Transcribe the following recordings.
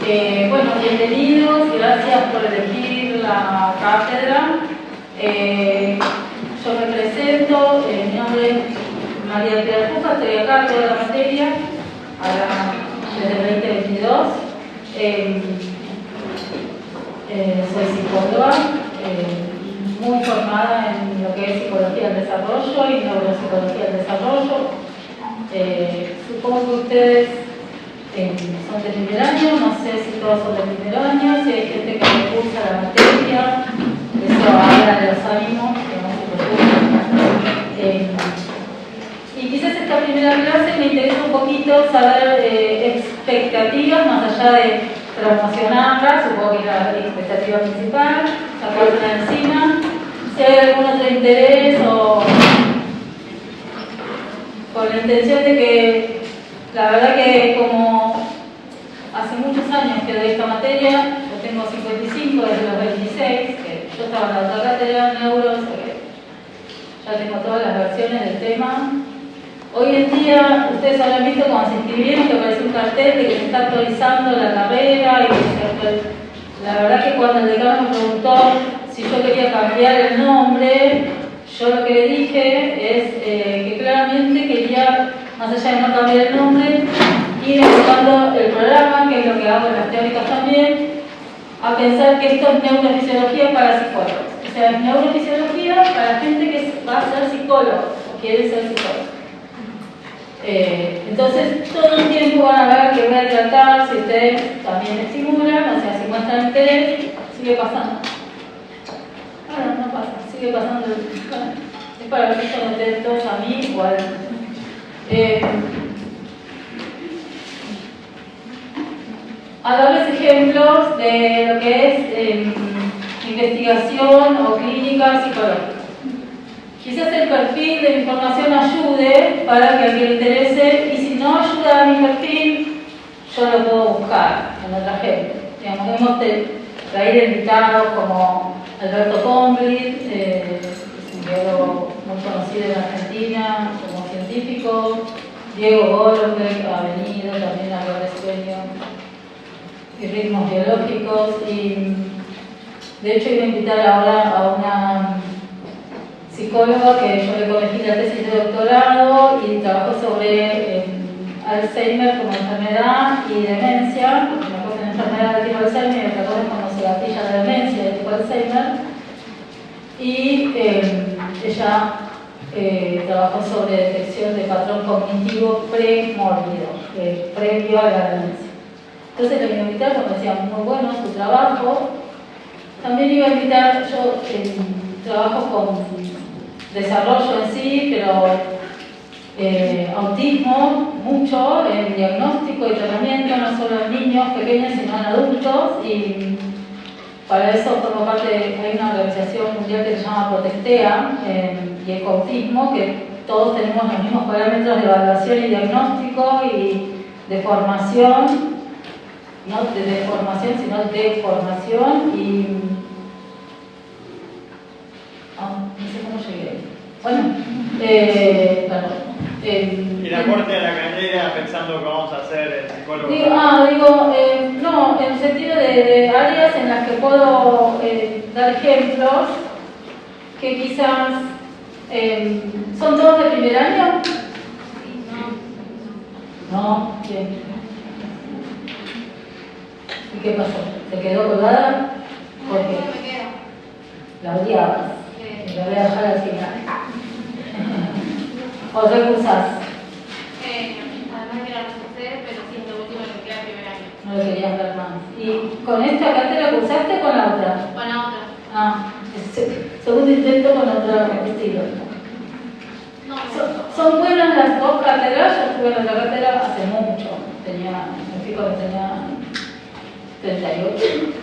Bueno, bienvenidos, gracias por elegir la cátedra. Yo me presento, mi nombre es María Pilar Puja, estoy a cargo de la materia desde el 2022. Soy psicóloga, muy formada en lo que es psicología del desarrollo y neuropsicología del desarrollo. Supongo que ustedes son de primer año, no sé si todos son de primer año, si hay gente que le cursa la materia, eso habla de los ánimos, que no se preocupen. Y quizás esta primera clase me interesa un poquito saber expectativas, más allá de promocionarla, supongo que es la expectativa principal, sacársela encima. Si hay algún otro interés o con la intención de que, la verdad que como hace muchos años que doy esta materia, yo tengo 55 desde los 26, que yo estaba en la otra cátedra de neuro, o sea que ya tengo todas las versiones del tema. Hoy en día, ustedes habrán visto cuando se inscribieron que apareció un cartel de que se está actualizando la carrera y que la verdad que cuando el decano me preguntó si yo quería cambiar el nombre, yo lo que le dije es que claramente quería, más allá de no cambiar el nombre, ir enfocando el programa, que es lo que hago en las teóricas también, a pensar que esto es neurofisiología para psicólogos. O sea, es neurofisiología para gente que va a ser psicólogo o quiere ser psicólogo. Entonces, todo el tiempo van a ver que voy a tratar, si ustedes también estimulan, o sea, si muestran interés, sigue pasando. Ahora no pasa, sigue pasando. Es para que se meten todos a mí igual. A darles ejemplos de lo que es investigación o clínica psicológica. Quizás el perfil de mi información ayude para que a quien le interese, y si no ayuda a mi perfil, yo lo puedo buscar en otra gente. Digamos, hemos traído invitados como Alberto Comblit, es un biólogo muy conocido en Argentina como científico, Diego Golombek ha venido también a hablar de sueño y ritmos biológicos, y de hecho iba a invitar ahora a una psicóloga que yo le corregí la tesis de doctorado y trabajó sobre Alzheimer como enfermedad y demencia, porque una cosa es enfermedad de tipo Alzheimer y otra cosa es cuando se gatilla la demencia de tipo Alzheimer, y ella trabajó sobre detección de patrón cognitivo premórbido, previo a la demencia. Entonces lo iba a invitar, como decía, muy bueno su trabajo. También iba a invitar, yo trabajo con desarrollo en sí, pero autismo mucho, en diagnóstico y tratamiento, no solo en niños pequeños, sino en adultos, y para eso formo parte hay una organización mundial que se llama Protestea y Ecoautismo, que todos tenemos los mismos parámetros de evaluación y diagnóstico y de formación, no de formación, sino de formación, y no sé cómo llegué. Bueno, perdón. ¿Y el aporte a la carrera pensando que vamos a hacer el psicólogo? No, en el sentido de áreas en las que puedo dar ejemplos que quizás son todos de primer año. No, bien. ¿Y qué pasó? ¿Te quedó colgada? ¿Por qué? No me quedo. La odiabas. La voy a dejar al final. ¿O recursás? Además que la recursé, pero sí, es lo último que queda primer año. No le querías ver más. ¿Y con esta cátedra cursaste o con la otra? Con la otra. Segundo intento con otro estilo. No, Son buenas las dos cátedras. Yo estuve en otra cátedra hace mucho. Me fijo que tenía 38,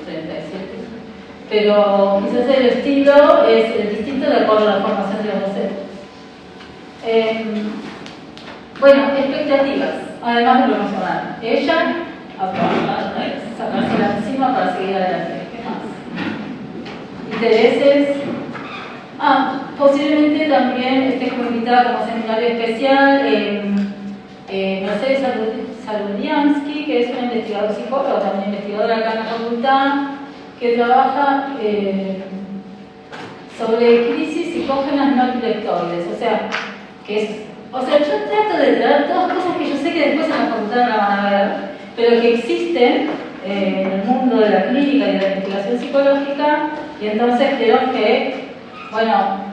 37. Pero quizás el estilo es distinto de acuerdo a la formación de los docentes. Bueno, expectativas, además de promocionar. Ella, sacársela encima para seguir adelante. ¿Qué más? Intereses. Posiblemente también esté como invitada como seminario especial Mercedes Saludiansky, que es una investigadora psicóloga, también investigadora facultad que trabaja sobre crisis psicógenas no epileptoides, o sea, yo trato de traer todas cosas que yo sé que después en la facultad no la van a ver, pero que existen en el mundo de la clínica y de la investigación psicológica, y entonces creo que, bueno,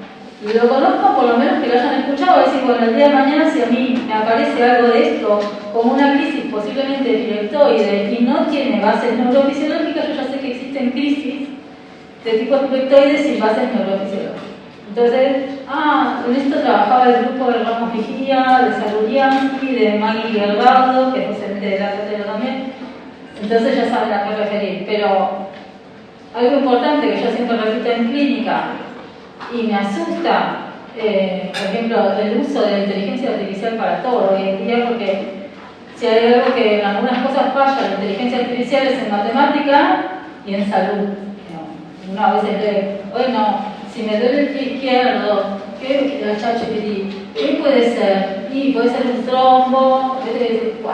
lo conozco, por lo menos que lo hayan escuchado, es decir, bueno, el día de mañana si a mí me aparece algo de esto, como una crisis posiblemente epileptoide y no tiene bases neurofisiológicas, yo ya sé que existen crisis de tipo epileptoide sin bases neurofisiológicas. Entonces, en esto trabajaba el grupo de Ramos Vigía, de Salurianski, de Maggie Guerrado, que es docente de la cátedra también. Entonces ya saben a qué referir. Pero algo importante que yo siempre repito en clínica y me asusta, por ejemplo, el uso de la inteligencia artificial para todo hoy en día, porque si hay algo que en algunas cosas falla, la inteligencia artificial es en matemática y en salud. Uno a veces ve, bueno, si me duele el pie izquierdo, ¿qué es ChatGPT? ¿Qué puede ser? Y puede ser un trombo, wow,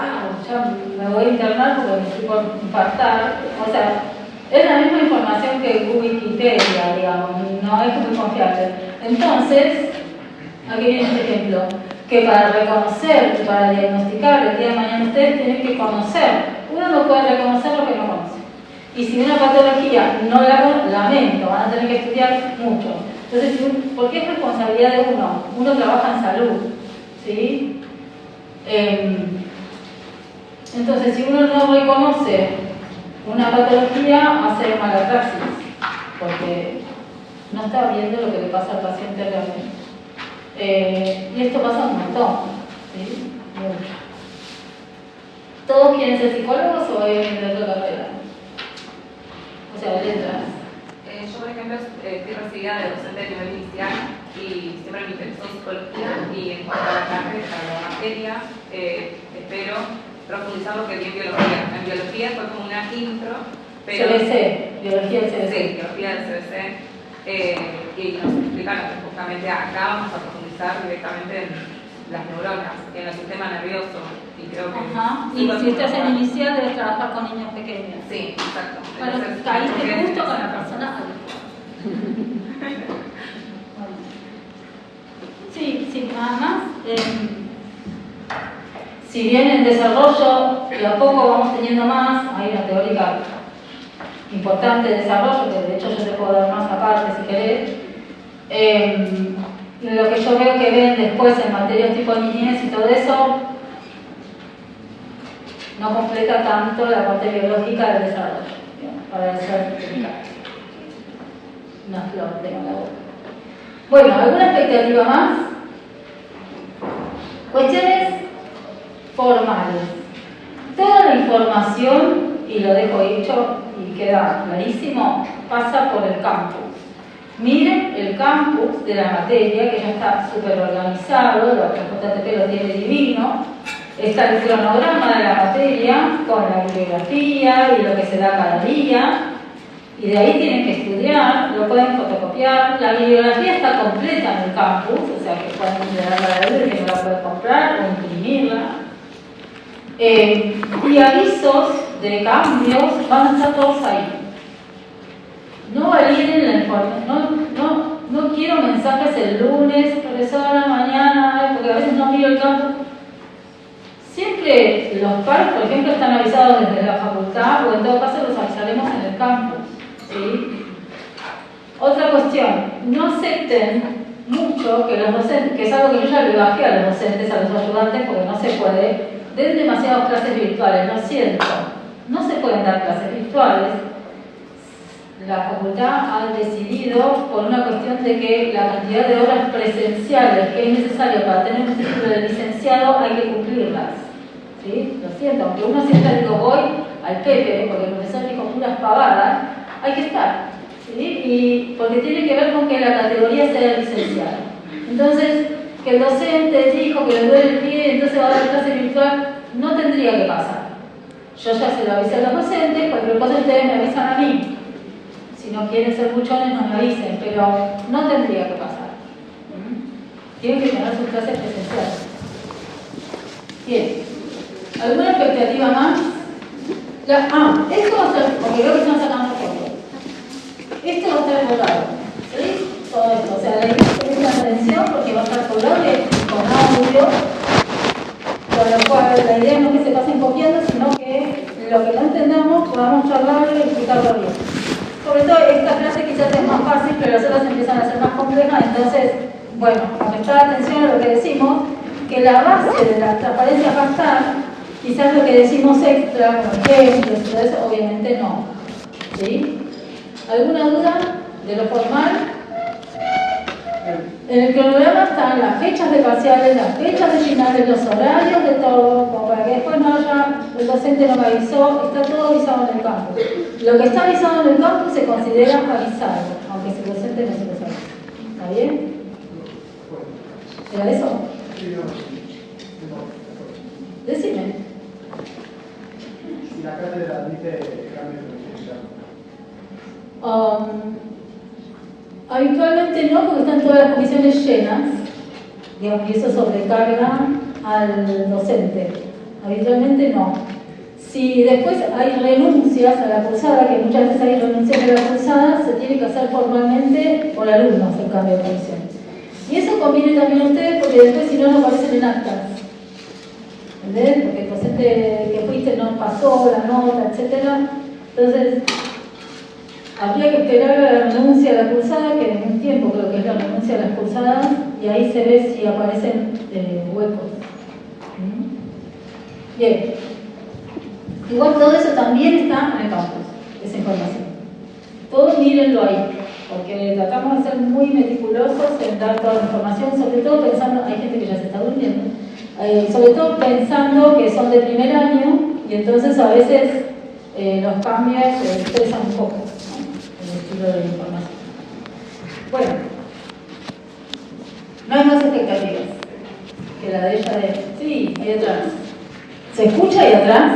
ya me voy a internar porque me estoy por infartar. O sea, es la misma información que Wikipedia, digamos, no es muy confiable. Entonces, aquí viene este ejemplo, que para reconocer y para diagnosticar el día de mañana ustedes tienen que conocer. Uno no puede reconocer lo que no conoce. Y si una patología no la lamento, van a tener que estudiar mucho. Entonces, porque es responsabilidad de uno. Uno trabaja en salud, ¿sí? Entonces, si uno no reconoce una patología, hace mala praxis, porque no está viendo lo que le pasa al paciente realmente. Y esto pasa un montón, ¿sí? Mucho. ¿Todos quieren ser psicólogos o vienen de otra carrera? O sea, letras. Yo, por ejemplo, estoy recibida de docente de nivel inicial y siempre me interesó psicología, y en cuanto a la carrera, a la materia, espero profundizar lo que vi en biología. En biología fue como una intro, pero... CBC, biología del CBC. Sí, biología del CBC. Y nos explicaron que justamente acá vamos a profundizar directamente en las neuronas, en el sistema nervioso. Y creo que... Ajá. Y si estás en inicial, debes trabajar con niños pequeños. Sí, exacto. Bueno, Entonces, caíste justo con la persona adecuada. Bueno. Sí, nada más. Si bien en desarrollo, de a poco vamos teniendo más, hay una teórica importante de desarrollo, que de hecho yo te puedo dar más aparte si querés. Lo que yo veo que ven después en materias tipo niñez y todo eso, no completa tanto la parte biológica del desarrollo, digamos, para ser eficaz. Una flor tengo en la boca. Bueno, ¿alguna expectativa más? Cuestiones formales. Toda la información, y lo dejo dicho y queda clarísimo, pasa por el campus. Miren el campus de la materia, que ya está súper organizado, lo que JTP lo tiene divino. Está el cronograma de la materia con la bibliografía y lo que se da cada día. Y de ahí tienen que estudiar, lo pueden fotocopiar. La bibliografía está completa en el campus, o sea que pueden llevarla a la que no la pueden comprar o imprimirla. Y avisos de cambios van a estar todos ahí. No validen la información, no quiero mensajes el lunes, profesora, mañana, porque a veces no miro el campus. Siempre los pares, por ejemplo, están avisados desde la facultad, o en todo caso los avisaremos en el campus, ¿sí? Otra cuestión, no acepten mucho que los docentes, que es algo que yo ya le bajé a los docentes, a los ayudantes, porque no se puede, den demasiadas clases virtuales, lo siento, no se pueden dar clases virtuales. La facultad ha decidido, por una cuestión de que la cantidad de horas presenciales que es necesario para tener un título de licenciado hay que cumplirlas. ¿Sí? Lo siento, aunque uno siempre digo voy al Pepe, porque el profesor dijo puras pavadas, hay que estar. ¿Sí? Y porque tiene que ver con que la categoría sea licenciado. Entonces, que el docente dijo que le duele el pie, entonces va a dar clase virtual, no tendría que pasar. Yo ya se lo avisé a los docentes, cualquier cosa ustedes me avisan a mí. Si no quieren ser buchones, no me avisen, pero no tendría que pasar. Tienen que tener sus clases presenciales. Bien. ¿Alguna expectativa más? Esto va a estar, porque creo que están sacando fotos. Esto va a estar colgado, ¿sí? Todo esto, o sea, la idea es tener atención porque va a estar colgado con audio, con lo cual la idea no es que se pasen copiando, sino que lo que no entendamos podamos charlarlo y explicarlo bien. Sobre todo esta clase quizás es más fácil, pero las otras empiezan a ser más complejas, entonces, bueno, a prestar atención a lo que decimos, que la base de la transparencia va a estar, quizás lo que decimos extra, como ejemplos, y todo eso, obviamente no. ¿Sí? ¿Alguna duda de lo formal? En el cronograma están las fechas de parciales, las fechas de finales, los horarios de todo, como para que después no haya, el docente no me avisó, está todo avisado en el campus. Lo que está avisado en el campus se considera avisado, aunque si el docente no se lo sabe. ¿Está bien? ¿Era eso? Decime. Si la cátedra dice cambio de Habitualmente no, porque están todas las comisiones llenas, digamos, y eso sobrecarga al docente. Habitualmente no. Si después hay renuncias a la cursada, que muchas veces hay renuncias a la cursada, se tiene que hacer formalmente por alumnos el cambio de comisión. Y eso conviene también a ustedes porque después si no, no aparecen en actas. ¿Entendés? Porque el docente que fuiste no pasó la nota, etc. Entonces, habría que esperar a la renuncia a la cursada, que en un tiempo creo que es la renuncia a las cursadas, y ahí se ve si aparecen huecos. Bien. Igual todo eso también está en el campus, esa información. Todo mírenlo ahí, porque tratamos de ser muy meticulosos en dar toda la información, sobre todo pensando, hay gente que ya se está durmiendo, sobre todo pensando que son de primer año, y entonces a veces los cambios se expresan un poco, ¿no? El estilo de la información. Bueno, no hay más expectativas que la de ella de... Sí, ahí atrás. ¿Se escucha ahí atrás?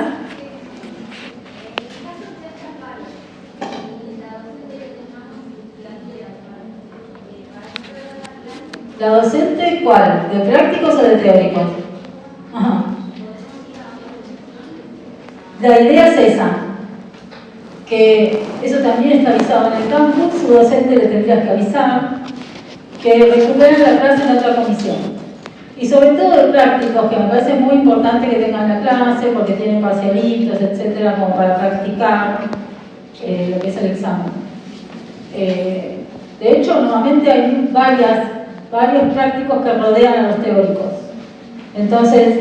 ¿La docente cuál? ¿De prácticos o de teóricos? Ajá. La idea es esa, que eso también está avisado en el campus, su docente le tendría que avisar, que recuperen la clase en otra comisión. Y sobre todo de prácticos, que me parece muy importante que tengan la clase, porque tienen parcialitos, etcétera, como para practicar lo que es el examen. De hecho, normalmente hay varios prácticos que rodean a los teóricos. Entonces,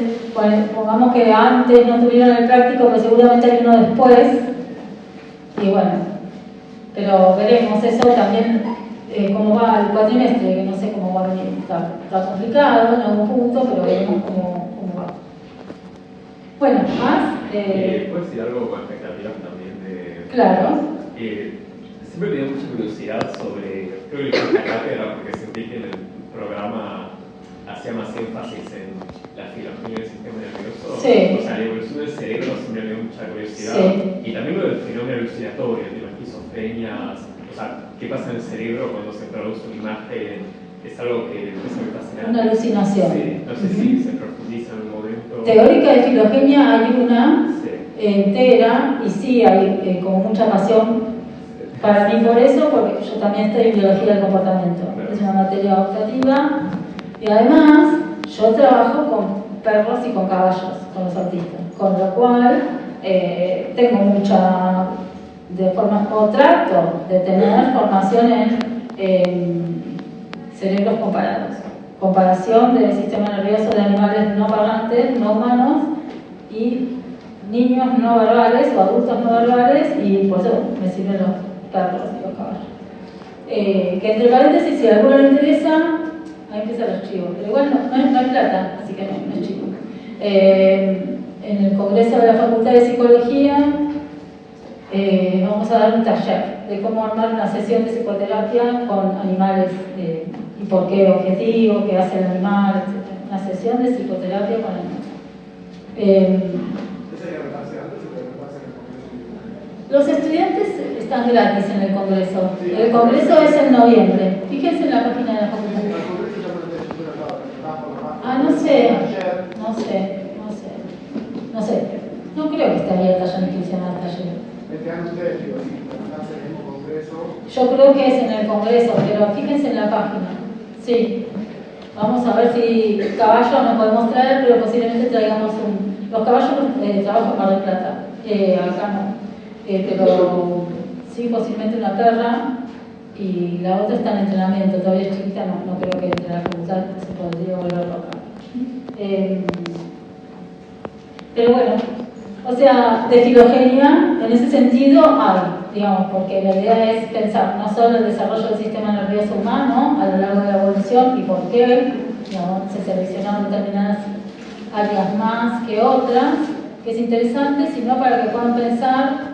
pongamos que antes no tuvieron el práctico, pero seguramente hay uno después. Y bueno, pero veremos eso también, cómo va el cuatrimestre, que no sé cómo va a venir. Está complicado en algún punto, pero veremos cómo va. Bueno, más. ¿Puedo decir algo con expectativas también de... Claro. Siempre me dio mucha curiosidad sobre, creo que la cátedra, porque sentí que en el programa hacía más énfasis en la filogenia del sistema nervioso. Sí. O sea, la evolución del cerebro siempre me dio mucha curiosidad. Sí. Y también lo del fenómeno alucinatorio, de las esquizofrenias, o sea, qué pasa en el cerebro cuando se produce una imagen, es algo que es muy fascinante. Una alucinación. Sí, no sé si se profundiza en un momento. Teórica de filogenia hay una Sí. entera, y sí, hay como mucha pasión para mí por eso, porque yo también estoy en biología del comportamiento. Es una materia optativa y además yo trabajo con perros y con caballos, con los autistas, con lo cual tengo mucha trato de tener formación en cerebros comparados, comparación del sistema nervioso de animales no parlantes, no humanos, y niños no verbales o adultos no verbales, y por eso me sirven los perros y los caballos. Que entre paréntesis, si a alguno le interesa, ahí empieza el archivo, pero igual no hay plata, así que no es chico. En el Congreso de la Facultad de Psicología vamos a dar un taller de cómo armar una sesión de psicoterapia con animales y por qué objetivo, qué hace el animal, etc. Una sesión de psicoterapia con animales. Los estudiantes están gratis en el Congreso. El Congreso es en noviembre. Fíjense en la página de la facultad. No sé. No creo creo que esté abierta ya la inscripción al taller. Metían ustedes, digo, si preguntarse en un congreso. Yo creo que es en el congreso, pero fíjense en la página. Sí. Vamos a ver si caballos no podemos traer, pero posiblemente traigamos un... Los caballos trabajan para el Plata, acá no. Pero sí, posiblemente una perra, y la otra está en entrenamiento, todavía es chiquita, no creo que entre la facultad se podría volver loca. Pero bueno, o sea, de filogenia en ese sentido hay, digamos, porque la idea es pensar no solo el desarrollo del sistema nervioso humano a lo largo de la evolución y por qué, digamos, se seleccionaron determinadas áreas más que otras, que es interesante, sino para que puedan pensar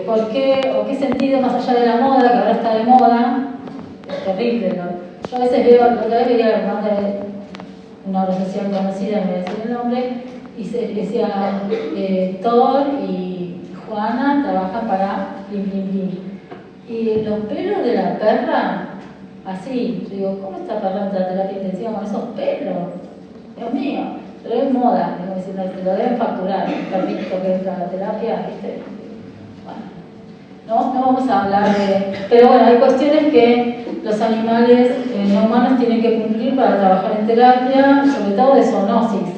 por qué o qué sentido más allá de la moda, que ahora está de moda, es terrible, ¿no? Yo a veces veo, otra vez veía el nombre de una organización conocida, no voy a decir el nombre, y se decía Thor y Juana trabajan para Blim Blim Blim. Y los pelos de la perra, así, yo digo, ¿cómo esta perra entra a terapia intensiva con esos pelos? Dios mío, pero es moda, digo, diciendo, lo deben facturar, el perrito que entra a la terapia, ¿viste? Bueno, no vamos a hablar de... Pero bueno, hay cuestiones que los animales no humanos tienen que cumplir para trabajar en terapia, sobre todo de zoonosis,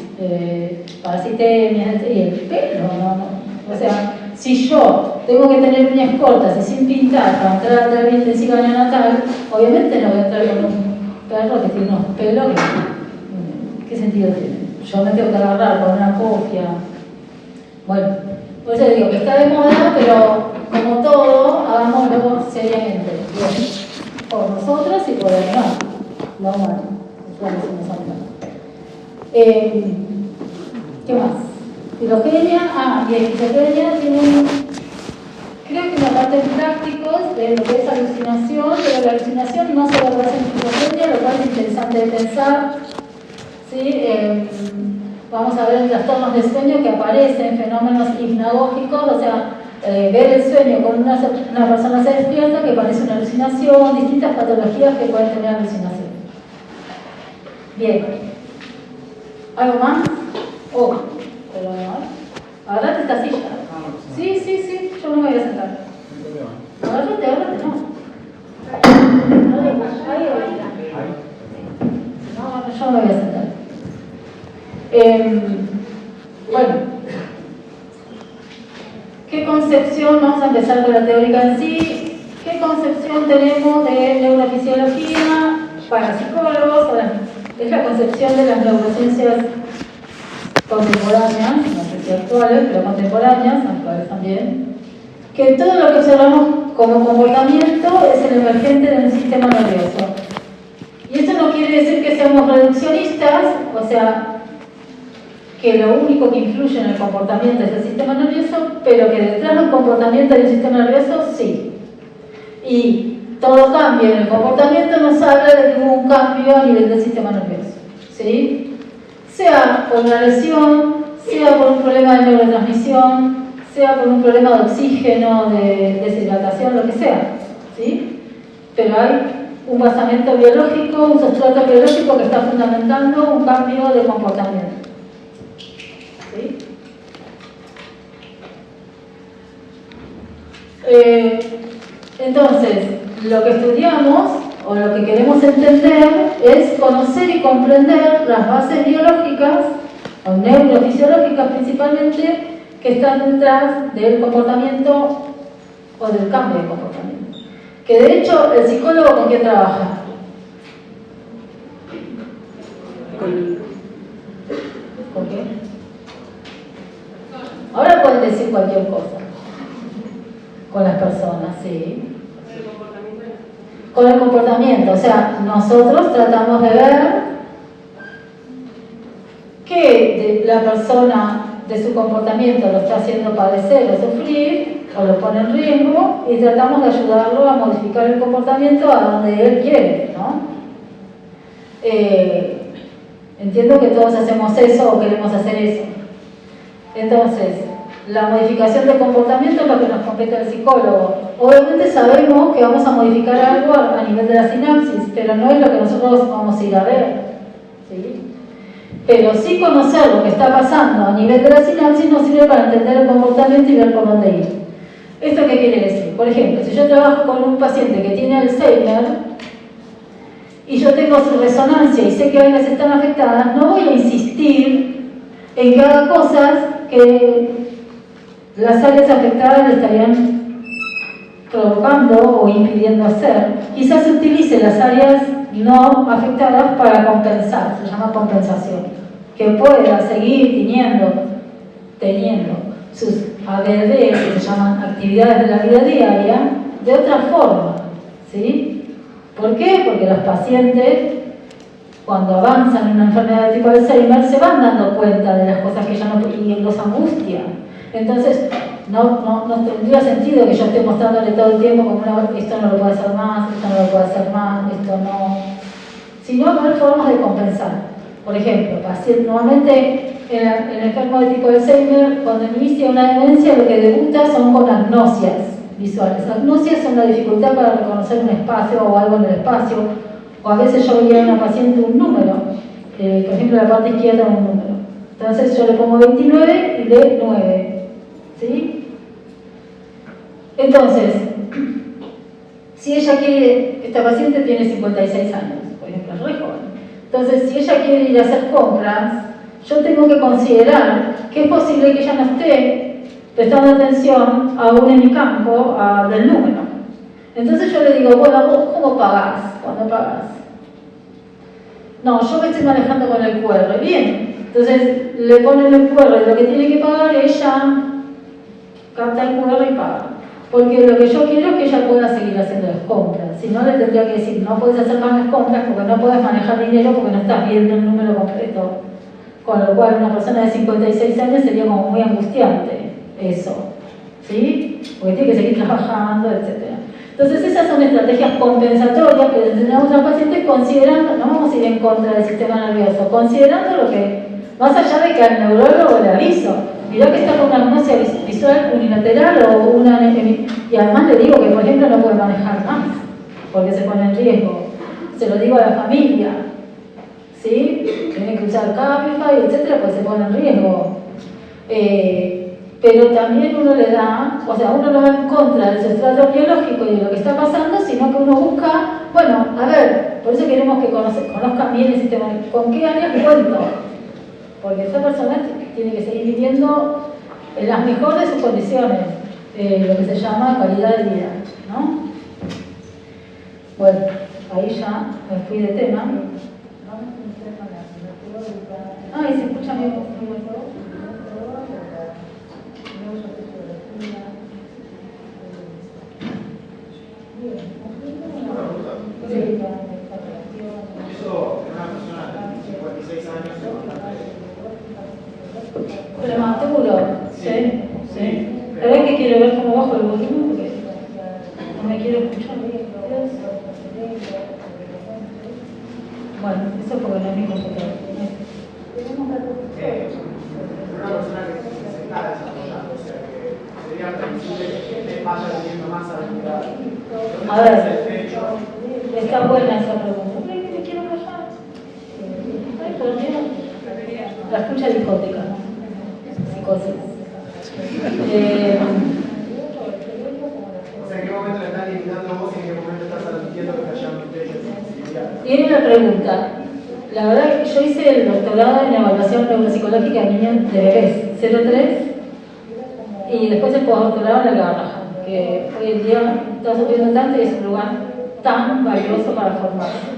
parasitemia, y el pelo, ¿no? O sea, si yo tengo que tener uñas cortas y sin pintar para entrar a la terapia intensiva neonatal, obviamente no voy a entrar con un perro que tiene unos pelos que... ¿Qué sentido tiene? Yo me tengo que agarrar con una cofia. Bueno, por eso digo que está de moda, pero como todo, hagámoslo seriamente, bien, por nosotros y por el no humano. ¿Qué más? Filogenia, y esquizofrenia tiene creo que una parte en prácticos de lo que es alucinación, pero la alucinación no solo basa en esquizofrenia, lo cual es interesante de pensar. ¿Sí? Vamos a ver trastornos de sueño que aparecen, fenómenos hipnagógicos, o sea, ver el sueño con una persona se despierta que parece una alucinación, distintas patologías que pueden tener alucinación. Bien. ¿Algo más? Oh, pero agarrate esta silla. Sí, yo no me voy a sentar. Agarrate, no. No, yo no me voy a sentar. Bueno, ¿qué concepción? Vamos a empezar con la teórica en sí. ¿Qué concepción tenemos de neurofisiología para psicólogos? Bueno, es la concepción de las neurociencias contemporáneas, no sé si actuales, pero contemporáneas, actuales también, que todo lo que observamos como comportamiento es el emergente de un sistema nervioso. Y esto no quiere decir que seamos reduccionistas, o sea, que lo único que influye en el comportamiento es el sistema nervioso, pero que detrás del comportamiento del sistema nervioso sí. Y todo cambio en el comportamiento nos habla de que hubo un cambio a nivel del sistema nervioso, ¿sí? Sea por una lesión, sea por un problema de neurotransmisión, sea por un problema de oxígeno, de deshidratación, lo que sea, ¿sí? Pero hay un basamento biológico, un sustrato biológico que está fundamentando un cambio de comportamiento. ¿Sí? Entonces, lo que estudiamos o lo que queremos entender es conocer y comprender las bases biológicas o neurofisiológicas principalmente que están detrás del comportamiento o del cambio de comportamiento. Que de hecho, el psicólogo ¿con quién trabaja? ¿Con qué? Ahora pueden decir cualquier cosa. Con las personas, sí. Con el comportamiento. O sea, nosotros tratamos de ver que la persona de su comportamiento lo está haciendo padecer o sufrir, o lo pone en riesgo, y tratamos de ayudarlo a modificar el comportamiento a donde él quiere, ¿no? Entiendo que todos hacemos eso o queremos hacer eso. Entonces, la modificación del comportamiento es lo que nos compete al psicólogo. Obviamente sabemos que vamos a modificar algo a nivel de la sinapsis, pero no es lo que nosotros vamos a ir a ver, ¿sí? Pero sí conocer lo que está pasando a nivel de la sinapsis nos sirve para entender el comportamiento y ver por dónde ir. ¿Esto qué quiere decir? Por ejemplo, si yo trabajo con un paciente que tiene Alzheimer y yo tengo su resonancia y sé que áreas están afectadas, no voy a insistir en que haga cosas que las áreas afectadas le estarían provocando o impidiendo hacer. Quizás utilice las áreas no afectadas para compensar, se llama compensación, que pueda seguir teniendo sus ADD, que se llaman actividades de la vida diaria, de otra forma, ¿sí? ¿Por qué? Porque los pacientes, cuando avanzan en una enfermedad de tipo Alzheimer, se van dando cuenta de las cosas que ya no, y los angustia. Entonces, no tendría sentido que yo esté mostrándole todo el tiempo como esto no lo puede hacer más, esto no lo puede hacer más, esto no. Sino ver formas de compensar. Por ejemplo, normalmente en el enfermo de tipo Alzheimer, cuando inicia una demencia, lo que debuta son con agnosias visuales. Agnosias son la dificultad para reconocer un espacio o algo en el espacio, o a veces yo veía en una paciente un número, por ejemplo, la parte izquierda un número. Entonces yo le pongo 29 y lee 9. ¿Sí? Entonces, si ella quiere, esta paciente tiene 56 años, por ejemplo, es re joven. Entonces, si ella quiere ir a hacer compras, yo tengo que considerar que es posible que ella no esté prestando atención a un hemicampo del número. Entonces yo le digo, bueno, ¿vos cómo pagás? ¿Cuándo pagás? No, yo me estoy manejando con el QR. Bien, entonces le ponen el QR, lo que tiene que pagar, ella capta el QR y paga. Porque lo que yo quiero es que ella pueda seguir haciendo las compras. Si no, le tendría que decir, no puedes hacer más las compras porque no puedes manejar dinero porque no estás viendo el número completo. Con lo cual, una persona de 56 años sería como muy angustiante eso. ¿Sí? Porque tiene que seguir trabajando, etc. Entonces, esas son estrategias compensatorias que les enseñamos al paciente considerando, no vamos a ir en contra del sistema nervioso, considerando lo que, más allá de que al neurólogo le aviso. Mirá que está con una agnosia visual unilateral o una... Y además le digo que, por ejemplo, no puede manejar más, porque se pone en riesgo. Se lo digo a la familia, ¿sí? Tiene que usar Cabify, etcétera, pues se pone en riesgo. Pero también uno le da, o sea, uno no va en contra del sustrato biológico y de lo que está pasando, sino que uno busca, bueno, a ver, por eso queremos que conozcan bien el sistema, ¿con qué áreas cuento? Porque esta persona tiene que seguir viviendo en las mejores de sus condiciones, lo que se llama calidad de vida, ¿no? Bueno, ahí ya me fui de tema. Ay, se escucha bien. Eso, una persona de 56 años, Prematuro, sí, sí. La verdad que quiero ver cómo bajo el volumen porque no me quiero escuchar. Bueno, eso porque no es mi computadora. una persona que se está desarrollando, o sea que sería previsible que vaya teniendo más habilidad. A ver, está buena esa pregunta. ¿Pero qué me quiero callar? Ay, por Dios. La escucha discótica, ¿no? Psicosis. O sea, ¿en qué momento le están limitando vos y en qué momento estás admitiendo que está llegando un techo de sensibilidad? Tiene una pregunta. La verdad es que yo hice el doctorado en evaluación neuropsicológica de niños de bebés, 0-3, y después el postdoctorado en el Garrahan, que hoy en día está sufriendo tanto y es un lugar tan valioso para formarse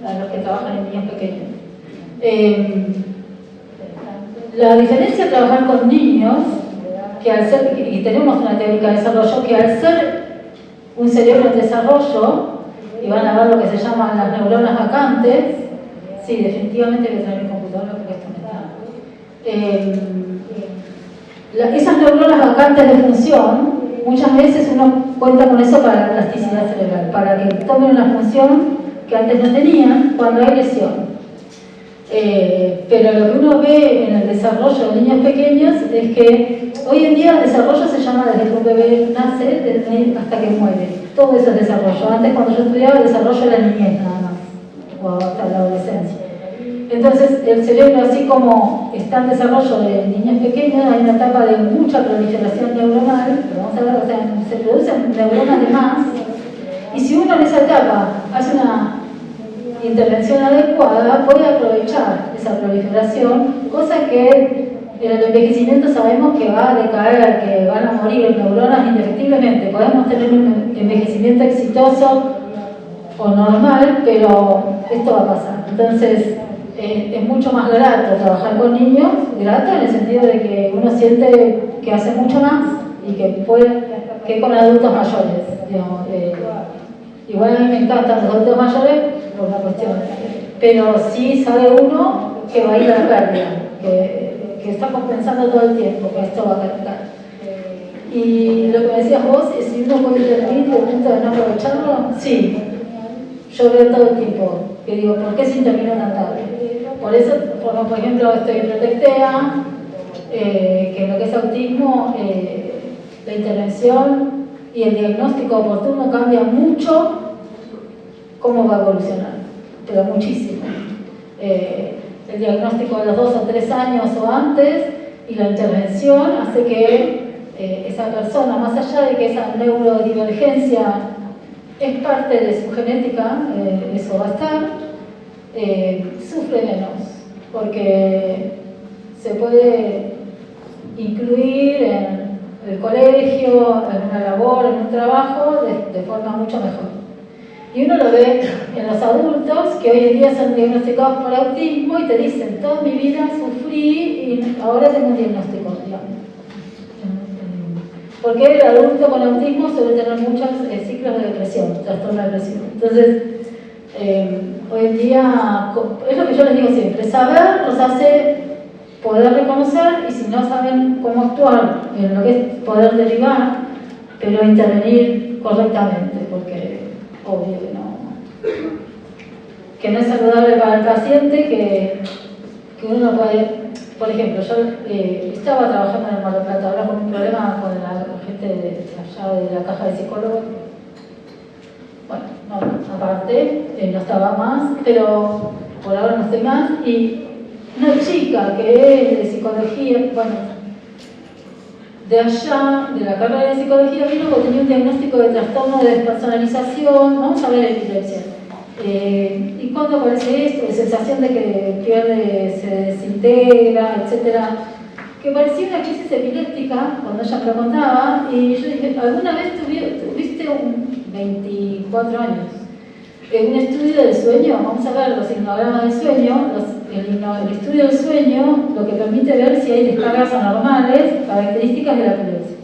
a los que trabajan en niños pequeños. La diferencia de trabajar con niños, que al ser, y tenemos una teórica de desarrollo, que al ser un cerebro en desarrollo, y van a ver lo que se llaman las neuronas vacantes, sí, definitivamente voy a traer mi computadora porque esto me está... esas neuronas vacantes de función, muchas veces uno cuenta con eso para la plasticidad cerebral, para que tomen una función que antes no tenían cuando hay lesión. Pero lo que uno ve en el desarrollo de niños pequeños es que hoy en día el desarrollo se llama desde que un bebé nace hasta que muere. Todo eso es desarrollo. Antes, cuando yo estudiaba, el desarrollo era niñez nada más, o hasta la adolescencia. Entonces, el cerebro, así como está en desarrollo de niños pequeños, hay una etapa de mucha proliferación neuronal, pero vamos a ver, o sea, se producen neuronas de más, y si uno en esa etapa hace una intervención adecuada, puede aprovechar esa proliferación, cosa que en el envejecimiento sabemos que va a decaer, que van a morir neuronas indefectiblemente. Podemos tener un envejecimiento exitoso o normal, pero esto va a pasar. Entonces, es mucho más grato trabajar con niños, grato en el sentido de que uno siente que hace mucho más y que con adultos mayores. Digamos, igual a mí me encantan los adultos mayores por una cuestión, pero sí sabe uno que va a ir a la pérdida, que está compensando todo el tiempo, que esto va a caducar. Y lo que me decías vos, es si uno puede intervenir por el punto de no aprovecharlo, sí. Yo veo todo el tiempo, que digo, ¿por qué se intervino tan tarde? Por eso, por ejemplo, estoy en Protectea, que en lo que es autismo, la intervención y el diagnóstico oportuno cambia mucho cómo va a evolucionar, pero muchísimo. El diagnóstico de los 2 o 3 años o antes y la intervención hace que esa persona, más allá de que esa neurodivergencia es parte de su genética, eso va a estar, sufre menos, porque se puede incluir en el colegio, en una labor, en un trabajo, de forma mucho mejor. Y uno lo ve en los adultos que hoy en día son diagnosticados por autismo y te dicen, toda mi vida sufrí y ahora tengo un diagnóstico, digamos. Porque el adulto con autismo suele tener muchos ciclos de depresión, trastorno depresivo. Entonces, hoy en día, es lo que yo les digo siempre, saber nos hace poder reconocer y si no saben cómo actuar en lo que es poder derivar, pero intervenir correctamente, porque obvio que no es saludable para el paciente, que uno puede, por ejemplo, yo estaba trabajando en el Mar del Plata, ahora con un problema con la gente de allá de la caja de psicólogos. Bueno, no, aparte, no estaba más, pero por ahora no estoy más. Y una chica que es de psicología, bueno, de allá, de la carrera de psicología, vino porque tenía un diagnóstico de trastorno de despersonalización, vamos a ver epilepsia. Y cuando aparece esto, la sensación de que pierde, se desintegra, etc., que parecía una crisis epiléptica cuando ella me lo contaba, y yo dije, ¿alguna vez tuviste 24 años? Un estudio del sueño, vamos a ver los hipnogramas del sueño, el estudio del sueño, lo que permite ver si hay descargas anormales, características de la epilepsia.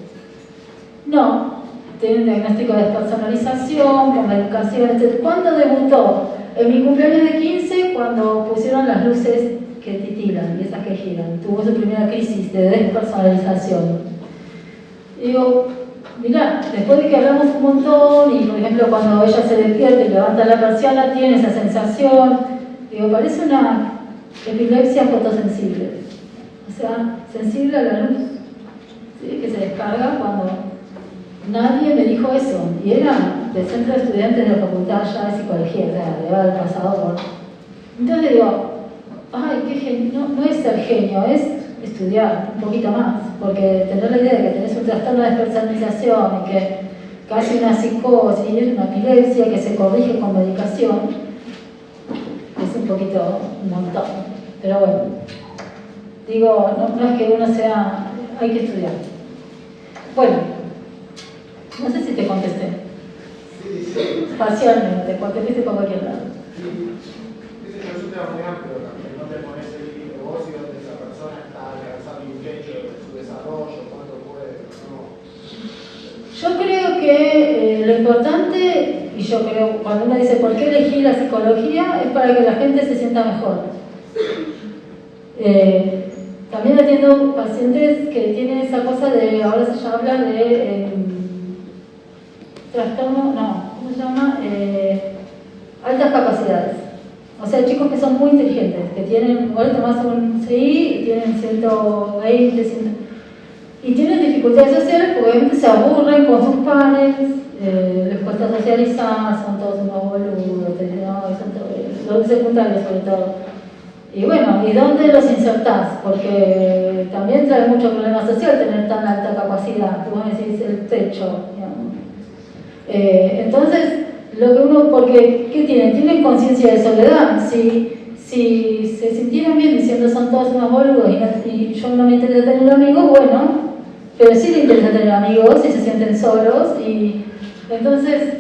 No, tiene un diagnóstico de despersonalización, con medicación, etc. ¿Cuándo debutó? En mi cumpleaños de 15, cuando pusieron las luces que titilan y esas que giran. Tuvo su primera crisis de despersonalización. Digo, mirá, después de que hablamos un montón, y por ejemplo cuando ella se despierta y levanta la persiana, tiene esa sensación, digo, parece una epilepsia fotosensible. O sea, sensible a la luz, ¿sí? Que se descarga cuando nadie me dijo eso. Y era del centro de estudiantes de la facultad ya de psicología, o sea, debe haber pasado por... Entonces digo, ay, qué genio, no es ser genio, es estudiar un poquito más, porque tener la idea de que tenés un trastorno de despersonalización y que casi una psicosis y una epilepsia que se corrige con medicación, es un poquito, un montón. Pero bueno, digo, no es que uno sea, hay que estudiar. Bueno, no sé si te contesté. Sí. Parcialmente, porque fuiste por cualquier lado. Es un tema muy amplio también, no te pones el límite vos y donde esa persona está alcanzando un techo de su desarrollo, cuánto puede, no. Yo creo que lo importante, y yo creo, cuando uno dice por qué elegir la psicología, es para que la gente se sienta mejor. También atiendo pacientes que tienen esa cosa de, ahora se habla de trastorno, no, ¿cómo se llama? Altas capacidades. O sea, chicos que son muy inteligentes, que tienen, igual tomás un CI y tienen 120, 100, y tienen dificultades sociales porque obviamente se aburren con sus pares, les cuesta socializar, son todos unos boludos, ¿no? Son todos, los secundarios sobre todo. Y bueno, ¿y dónde los insertás? Porque también trae mucho problema social tener tan alta capacidad, que vos decís el techo, digamos. Entonces, lo que uno, porque, ¿qué tienen? Tienen conciencia de soledad. Si se sintieran bien diciendo son todos unos boludos y yo no me interesa tener amigos, bueno, pero sí le interesa tener amigos y se sienten solos y entonces,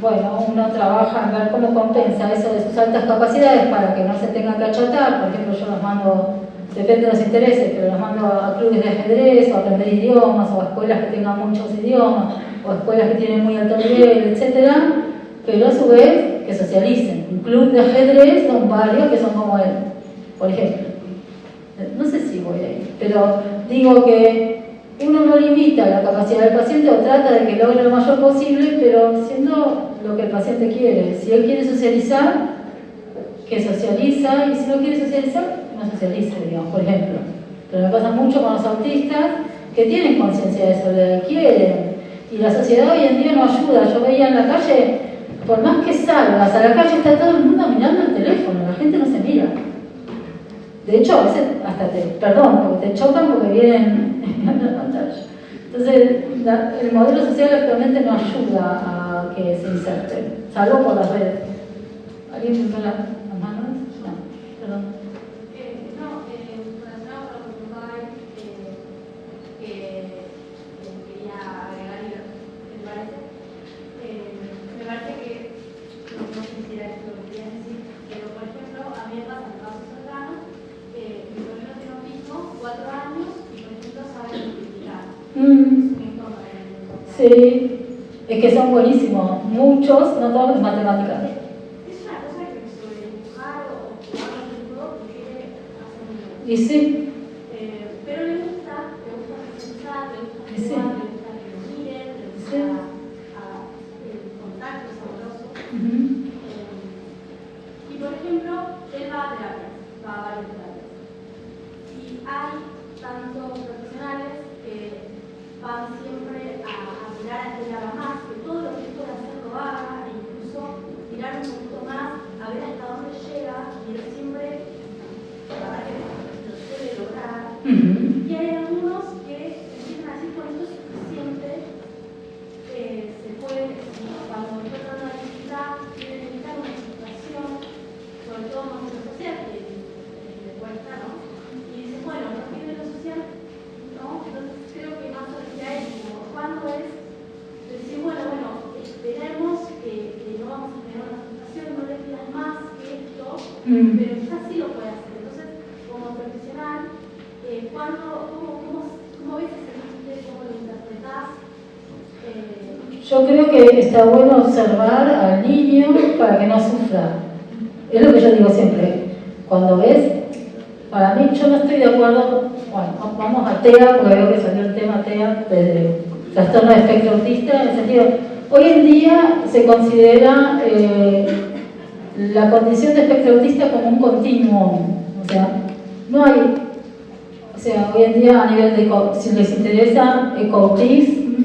bueno, uno trabaja en ver cómo compensa eso de sus altas capacidades para que no se tengan que achatar. Por ejemplo, yo los mando, depende de los intereses, pero los mando a clubes de ajedrez o a aprender idiomas o a escuelas que tengan muchos idiomas o a escuelas que tienen muy alto nivel, etc. Pero a su vez que socialicen. Un club de ajedrez son varios que son como él, por ejemplo. No sé si voy a ir, pero digo que uno no limita la capacidad del paciente o trata de que logre lo mayor posible, pero siendo lo que el paciente quiere. Si él quiere socializar, que socializa, y si no quiere socializar, no socialice, digamos, por ejemplo. Pero me pasa mucho con los autistas que tienen conciencia de soledad y quieren. Y la sociedad hoy en día no ayuda. Yo veía en la calle, por más que salgas a la calle, está todo el mundo mirando el teléfono, la gente no se mira. De hecho, a veces hasta porque te chocan porque vienen en la pantalla. Entonces, el modelo social actualmente no ayuda a que se inserten, salvo por las redes. ¿Alguien puso las manos? No, perdón. Relacionado con lo que preguntaba él, que quería agregar, me parece que, no sé si era esto lo que querías decir, pero por ejemplo, a mí me pasa en casos cercanos, mi sobrino tiene autismo, 4 años, y por ejemplo sabe multiplicar. Sí, es que son buenísimos, muchos, no todos en matemáticas. Es una cosa que sobre dibujar o jugar con todo quiere hacer un libro. Y sí. Pero le gusta pensar, le gusta Sí. jugar, le gusta que lo miren, le gusta Sí. el contacto sabroso. Uh-huh. Y por ejemplo, él va a terapias, va a varias terapias. Y hay tantos profesionales que van siempre a mirar a que haga más, que todo lo que pueda hacer lo haga, e incluso mirar un poquito más, a ver hasta dónde llega, y él siempre, la verdad que lo suele lograr. Uh-huh. Y hay algunos que empiezan a decir, con esto es suficiente, se puede, cuando encuentran una dificultad, quieren evitar una situación, sobre todo más en lo social, que le cuesta, ¿no? Y dicen, bueno, no tiene lo social, ¿no? Entonces creo que más o menos hay como cuando es decir, bueno, esperemos que no vamos a tener una frustración, no le pidas más que esto, pero quizás sí lo puede hacer. Entonces, como profesional, ¿cómo ves ese límite? ¿Cómo lo interpretás? Yo creo que está bueno observar al niño para que no sufra. Es lo que yo digo siempre. Cuando ves, para mí, yo no estoy de acuerdo. Bueno, vamos a TEA, porque veo que salió el tema TEA, de trastorno de espectro autista, en el sentido, hoy en día se considera la condición de espectro autista como un continuum. O sea, no hay. O sea, hoy en día a nivel de, si les interesa, ecoautismo,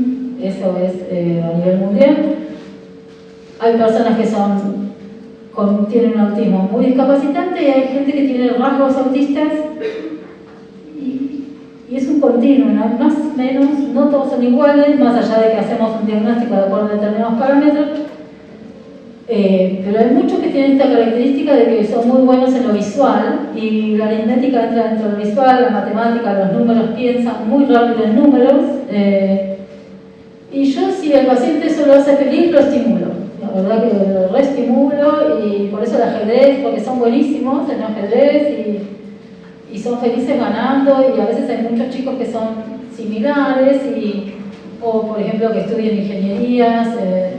eso es a nivel mundial. Hay personas que tienen un autismo muy discapacitante y hay gente que tiene rasgos autistas y es un continuo, ¿no? Más o menos, no todos son iguales, más allá de que hacemos un diagnóstico de acuerdo a determinados parámetros. Pero hay muchos que tienen esta característica de que son muy buenos en lo visual y la aritmética entra dentro de lo visual, la matemática, los números, piensan muy rápido en números. Y yo, si el paciente eso lo hace feliz, lo estimulo. La verdad que lo reestimulo y por eso el ajedrez, porque son buenísimos en el ajedrez y son felices ganando y a veces hay muchos chicos que son similares o por ejemplo que estudian ingenierías,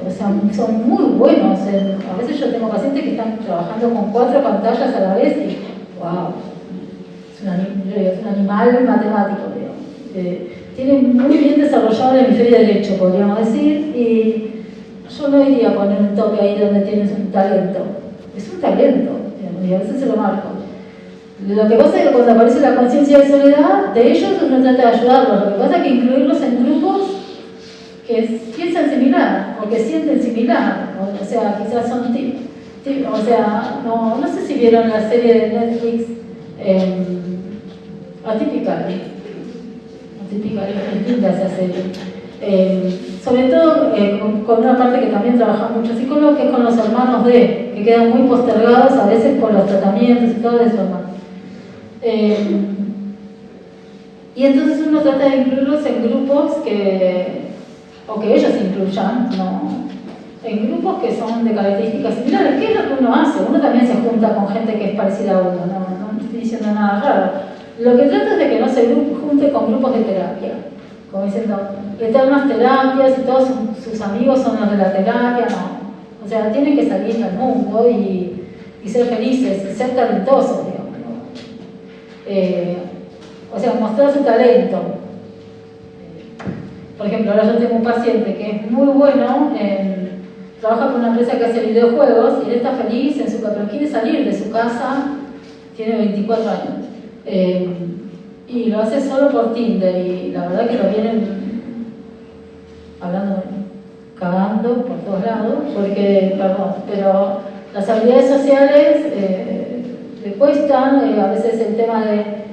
o sea, son muy buenos. A veces yo tengo pacientes que están trabajando con 4 pantallas a la vez y wow, es un animal matemático, digamos. Tiene muy bien desarrollado el hemisferio derecho, podríamos decir, y yo no iría a poner un toque ahí donde tienes un talento. Es un talento, digamos, y a veces se lo marco. Lo que pasa es que cuando aparece la conciencia de soledad, de ellos uno trata de ayudarlos. Lo que pasa es que incluirlos en grupos que piensan similar o que sienten similar, o sea, quizás son Sí, o sea, no sé si vieron la serie de Netflix Atípica. Atípica, es linda esa serie. Sobre todo con una parte que también trabaja mucho psicólogo, que es con los hermanos que quedan muy postergados a veces por los tratamientos y todo de su hermano. Y entonces uno trata de incluirlos en grupos o que ellos incluyan, en grupos que son de características similares. ¿Qué es lo que uno hace? Uno también se junta con gente que es parecida a uno, no estoy diciendo nada raro. Lo que trata es de que no se junte con grupos de terapia, como diciendo, eternas terapias y todos sus amigos son los de la terapia, no. O sea, tienen que salir al mundo y ser felices, y ser talentosos, digamos, ¿no? O sea, mostrar su talento. Por ejemplo, ahora yo tengo un paciente que es muy bueno, trabaja con una empresa que hace videojuegos y él está feliz en su casa, pero quiere salir de su casa, tiene 24 años. Y lo hace solo por Tinder y la verdad que lo vienen hablando, cagando por todos lados, porque, perdón, pero las habilidades sociales le cuestan, a veces el tema de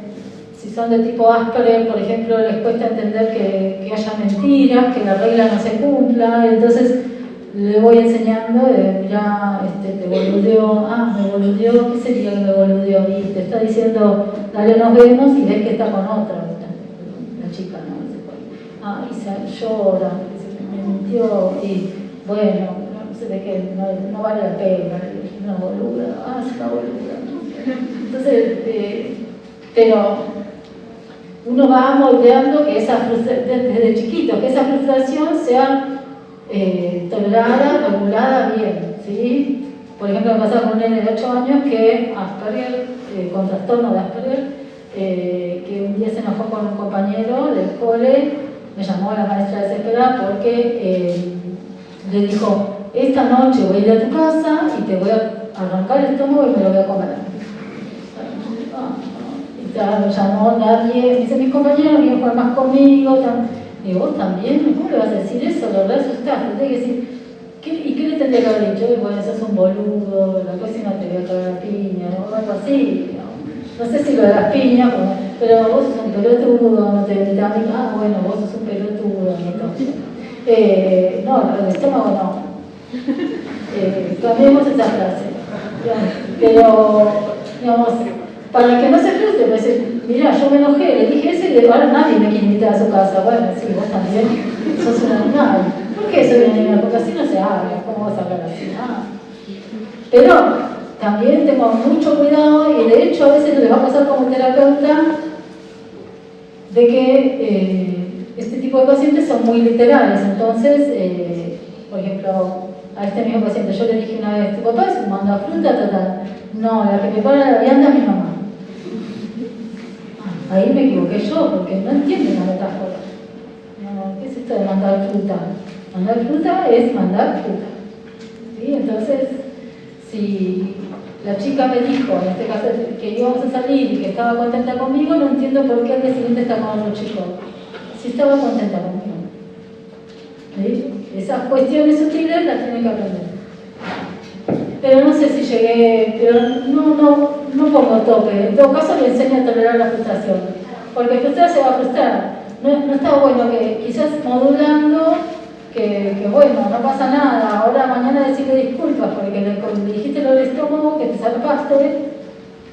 si son de tipo Asperger, por ejemplo, les cuesta entender que haya mentiras, que la regla no se cumpla, entonces le voy enseñando, ya te boludeó, me boludeó, ¿qué sería que me boludeó? Y te está diciendo, dale, nos vemos, y ves que está con otra, la chica, ¿no? Y se llora, me mintió, y bueno, no sé de qué, no vale la pena, una boluda, es una boluda. Entonces, pero uno va moldeando que desde chiquito, que esa frustración sea tolerada, regulada bien, ¿sí? Por ejemplo, me pasa con un nene de 8 años que Asperger, con trastorno de Asperger, que un día se enojó con un compañero del cole, me llamó a la maestra desesperada porque le dijo, esta noche voy a ir a tu casa y te voy a arrancar el estómago y me lo voy a comer. Lo llamó nadie, dice, mis compañeros vienen a jugar más conmigo. Y vos también, ¿cómo le vas a decir eso? La verdad asustaste, tenés que decir, ¿y qué le tendría que haber dicho? Y bueno, sos un boludo, la próxima te voy a cagar a piña, o algo así. No sé si lo de las piñas, pero vos sos un pelotudo, no te bueno, vos sos un pelotudo, entonces. No, el estómago no. Cambiemos esa frase. Pero, digamos, para que no se frustre, pues mira, yo me enojé, le dije eso y ahora nadie me quiere invitar a su casa. Bueno, sí, vos también sos un animal. ¿Por qué soy un animal? Porque así no se habla, ¿cómo vas a hablar así? Pero también tengo mucho cuidado y de hecho a veces les va a pasar como terapeuta de que este tipo de pacientes son muy literales. Entonces, por ejemplo, a este mismo paciente yo le dije una vez, tu papá es un manda fruta total. No, la que me para la vianda es mi mamá. Ahí me equivoqué yo, porque no entiendo la metáfora. No, ¿qué es esto de mandar fruta? Mandar fruta es mandar fruta. ¿Sí? Entonces, si la chica me dijo, en este caso, que íbamos a salir y que estaba contenta conmigo, no entiendo por qué al día siguiente está con otro chico. Si estaba contenta conmigo. ¿Sí? Esas cuestiones sutiles las tienen que aprender. Pero no sé si llegué, pero no pongo tope. En todo caso le enseño a tolerar la frustración. Porque frustrar se va a frustrar. No está bueno que quizás modulando, que bueno, no pasa nada. Ahora mañana decirle disculpas porque le dijiste lo del estómago, que te zarpaste.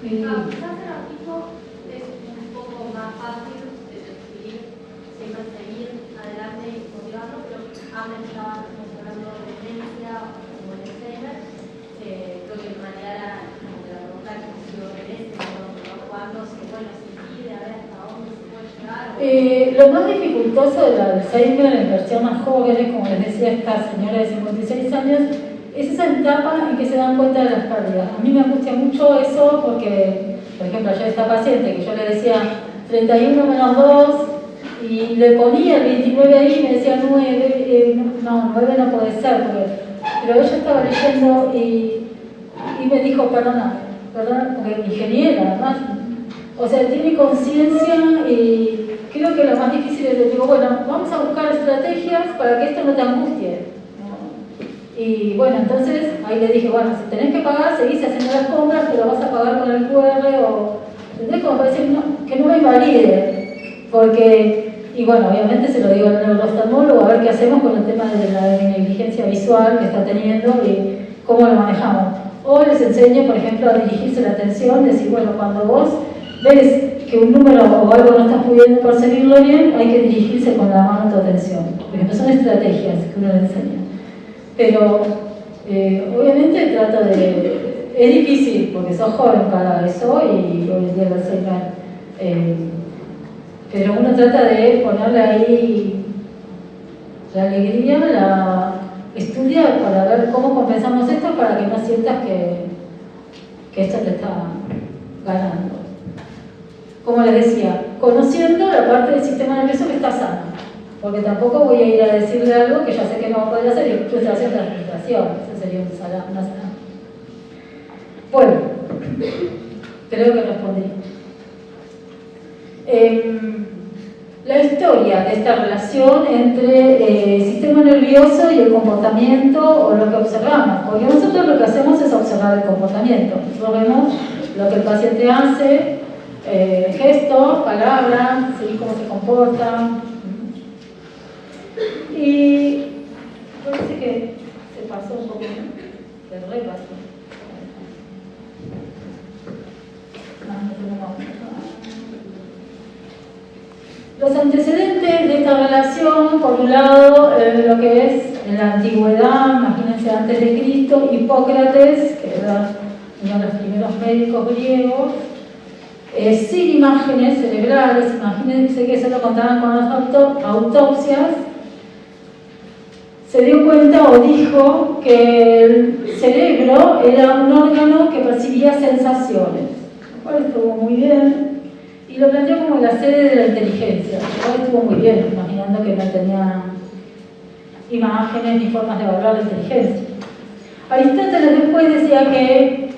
Quizás el artículo es un poco más fácil de decidir, siempre seguir adelante y motivarlo, pero antes estaba hablando de demencia o de Alzheimer. Creo que en realidad la pregunta que se lo merece, cuándo se puede sentir, a ver hasta dónde se puede llegar. Lo más dificultoso del Alzheimer en versión más jóvenes, como les decía esta señora de 56 años, es esa etapa en que se dan cuenta de las pérdidas. A mí me angustia mucho eso porque, por ejemplo, ayer esta paciente que yo le decía 31 menos 2 y le ponía el 29 ahí y me decía 9, no, 9 no puede ser, pero ella estaba leyendo y me dijo, perdona, porque ingeniera además, o sea, tiene conciencia y creo que lo más difícil es, digo, bueno, vamos a buscar estrategias para que esto no te angustie. Y bueno, entonces ahí le dije, bueno, si tenés que pagar, seguís haciendo las compras, pero vas a pagar con el QR o... ¿Entendés? Como para decir que no me invalide. Porque, y bueno, obviamente se lo digo al neurooftalmólogo a ver qué hacemos con el tema de la negligencia visual que está teniendo y cómo lo manejamos. O les enseño, por ejemplo, a dirigirse la atención, decir, bueno, cuando vos ves que un número o algo no estás pudiendo percibirlo bien, hay que dirigirse con la mano a tu atención. Por ejemplo, son estrategias que uno le enseña. Pero obviamente trato de... Es difícil porque sos joven para eso y hoy en día el Alzheimer, pero uno trata de ponerle ahí la alegría, estudiar para ver cómo compensamos esto para que no sientas que esto te está ganando. Como les decía, conociendo la parte del sistema nervioso que está sana, porque tampoco voy a ir a decirle algo que ya sé que no va a poder hacer, y frustración tras frustración, eso sería una sana. Bueno, creo que respondí. La historia de esta relación entre el sistema nervioso y el comportamiento o lo que observamos, porque nosotros lo que hacemos es observar el comportamiento. Nosotros vemos lo que el paciente hace, gestos, palabras, ¿sí? Cómo se comporta. Y parece que se pasó un poco, se repasó. Los antecedentes de esta relación, por un lado, lo que es en la antigüedad, imagínense antes de Cristo, Hipócrates, que era uno de los primeros médicos griegos, sin imágenes cerebrales, imagínense que se lo contaban con las autopsias, se dio cuenta o dijo que el cerebro era un órgano que percibía sensaciones, lo cual estuvo muy bien. Y lo planteó como la sede de la inteligencia, lo cual estuvo muy bien, imaginando que no tenía imágenes ni formas de evaluar la inteligencia. Aristóteles después decía que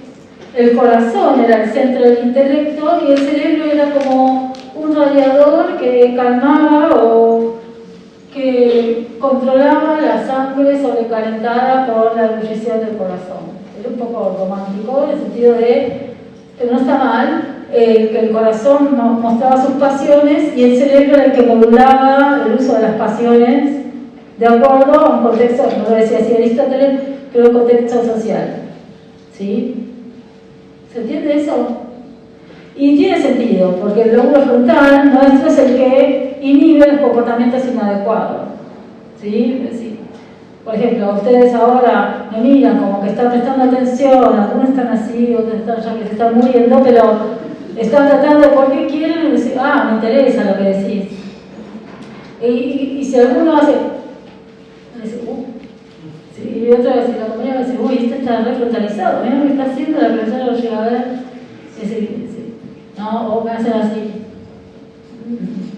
el corazón era el centro del intelecto y el cerebro era como un radiador que calmaba o que controlaba la sangre sobrecalentada por la ebullición del corazón. Era un poco romántico en el sentido de que no está mal, que el corazón mostraba sus pasiones y el cerebro era el que modulaba el uso de las pasiones de acuerdo a un contexto, no lo decía así Aristóteles, pero un contexto social. ¿Sí? ¿Se entiende eso? Y tiene sentido, porque el lóbulo frontal nuestro es el que inhibe los comportamientos inadecuados. ¿Sí? Por ejemplo, ustedes ahora me miran como que están prestando atención, algunos están así, otros están ya que se están muriendo, pero están tratando de por qué quieren decir, me interesa lo que decís. Y si alguno hace, dice, sí, y otro si la compañera va a decir, este está refrontalizado, mira lo que está haciendo, la profesora lo llega a ver, sí. No, o me hacen así.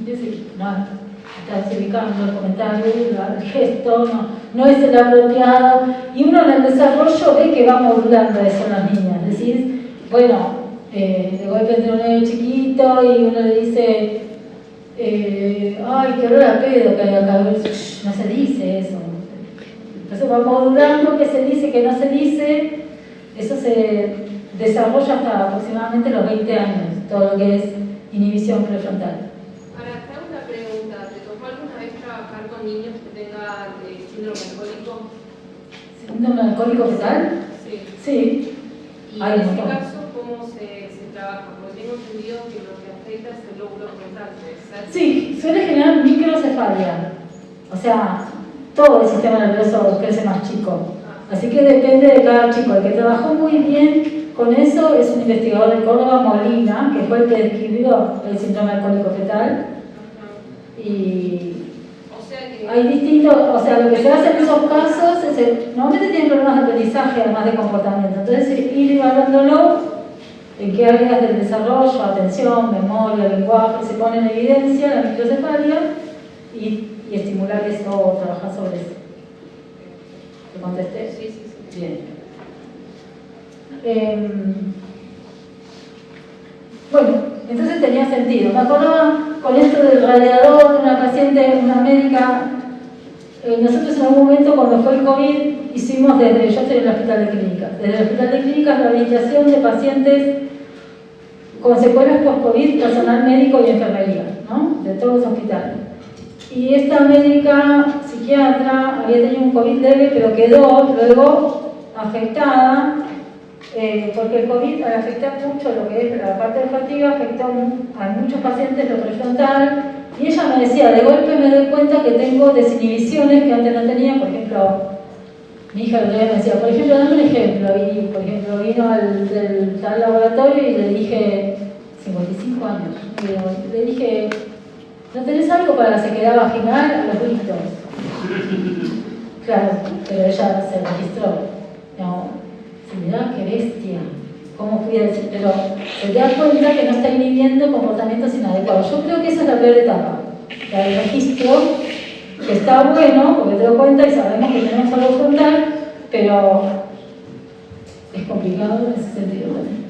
Dice, no. Está desubicando el comentario, el gesto, no es el apropiado. Y uno en el desarrollo ve que va modulando eso en las niñas. Decís, bueno, de golpe entre un niño chiquito y uno le dice, ay, qué olor a pedo que hay acá. No se dice eso. Entonces va modulando qué se dice, qué no se dice. Eso se desarrolla hasta aproximadamente los 20 años, todo lo que es inhibición prefrontal. Niños que tengan síndrome alcohólico. ¿Síndrome alcohólico fetal? Sí. Y en ese caso, ¿cómo se trabaja? Porque tengo entendido que lo que afecta es el lóbulo frontal, ¿puede ser? Sí, suele generar microcefalia. O sea, todo el sistema nervioso crece más chico. Así que depende de cada chico. El que trabajó muy bien con eso es un investigador de Córdoba, Molina, que fue el que describió el síndrome alcohólico fetal. Y hay distintos, o sea, lo que se hace en esos casos es, normalmente tienen problemas de aprendizaje además de comportamiento, entonces ir evaluándolo en qué áreas del desarrollo, atención, memoria, lenguaje, se pone en evidencia la microcefalia y estimular eso o trabajar sobre eso. ¿Te contesté? Sí. Bien. Bueno, entonces tenía sentido. Me acordaba con esto del radiador de una paciente, una médica nosotros en algún momento cuando fue el COVID hicimos yo estoy en el hospital de clínicas, desde el hospital de clínicas la rehabilitación de pacientes con secuelas post-COVID, personal médico y enfermería, ¿no? De todos los hospitales. Y esta médica psiquiatra había tenido un COVID leve, pero quedó luego afectada, porque el COVID al afectar mucho lo que es la parte olfativa, afectó a muchos pacientes lo prefrontal, y ella me decía, de golpe me doy cuenta que tengo desinhibiciones que antes no tenía, por ejemplo, mi hija me decía, por ejemplo, dame un ejemplo, y por ejemplo vino del tal laboratorio y le dije, 55 años, le dije, ¿no tenés algo para la sequedad vaginal a los gritos? Claro, pero ella se registró. No, mirá qué bestia, ¿cómo fui a decir? Pero se da cuenta que no está inhibiendo comportamientos inadecuados. Yo creo que esa es la peor etapa, la del registro, que está bueno, porque te das cuenta y sabemos que tenemos algo frontal, pero es complicado en ese sentido también.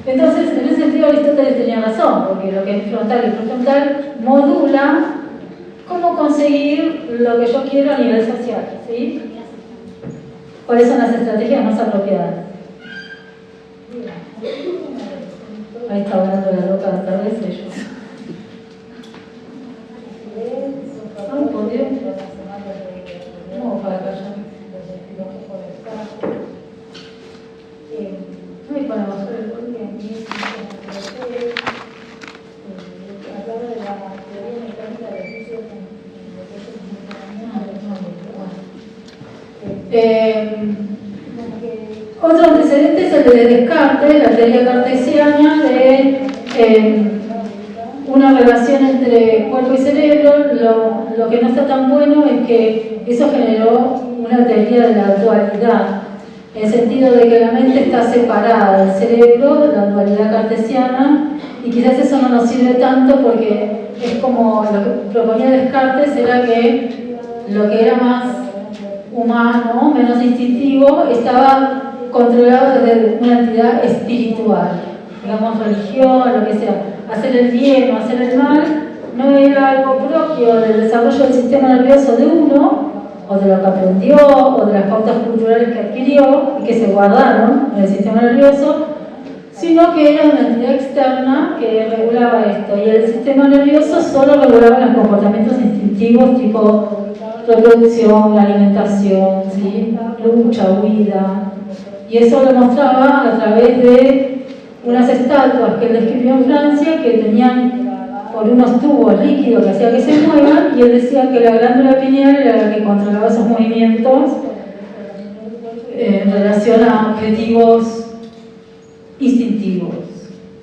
Entonces, en ese sentido Aristóteles tenía razón, porque lo que es frontal y prefrontal modula cómo conseguir lo que yo quiero a nivel social, ¿sí? ¿Cuáles son las estrategias más apropiadas? Ahí está hablando la loca, tal vez ellos. Ay, por Dios. No, para acá ya. No hay para bajar el volumen. Hablaba de la teoría mecánica de juicio otro antecedente es el de Descartes, la teoría cartesiana de una relación entre cuerpo y cerebro. Lo que no está tan bueno es que eso generó una teoría de la dualidad, en el sentido de que la mente está separada del cerebro, la dualidad cartesiana, y quizás eso no nos sirve tanto porque es como lo que proponía Descartes, era que lo que era más humano, menos instintivo, estaba controlado desde una entidad espiritual, digamos religión, lo que sea. Hacer el bien o hacer el mal no era algo propio del desarrollo del sistema nervioso de uno, o de lo que aprendió, o de las pautas culturales que adquirió y que se guardaron en el sistema nervioso, sino que era una entidad externa que regulaba esto, y el sistema nervioso solo regulaba los comportamientos instintivos tipo reproducción, alimentación, ¿sí? Lucha, huida, y eso lo mostraba a través de unas estatuas que él describió en Francia que tenían por unos tubos líquidos que hacía que se muevan, y él decía que la glándula pineal era la que controlaba esos movimientos en relación a objetivos instintivos,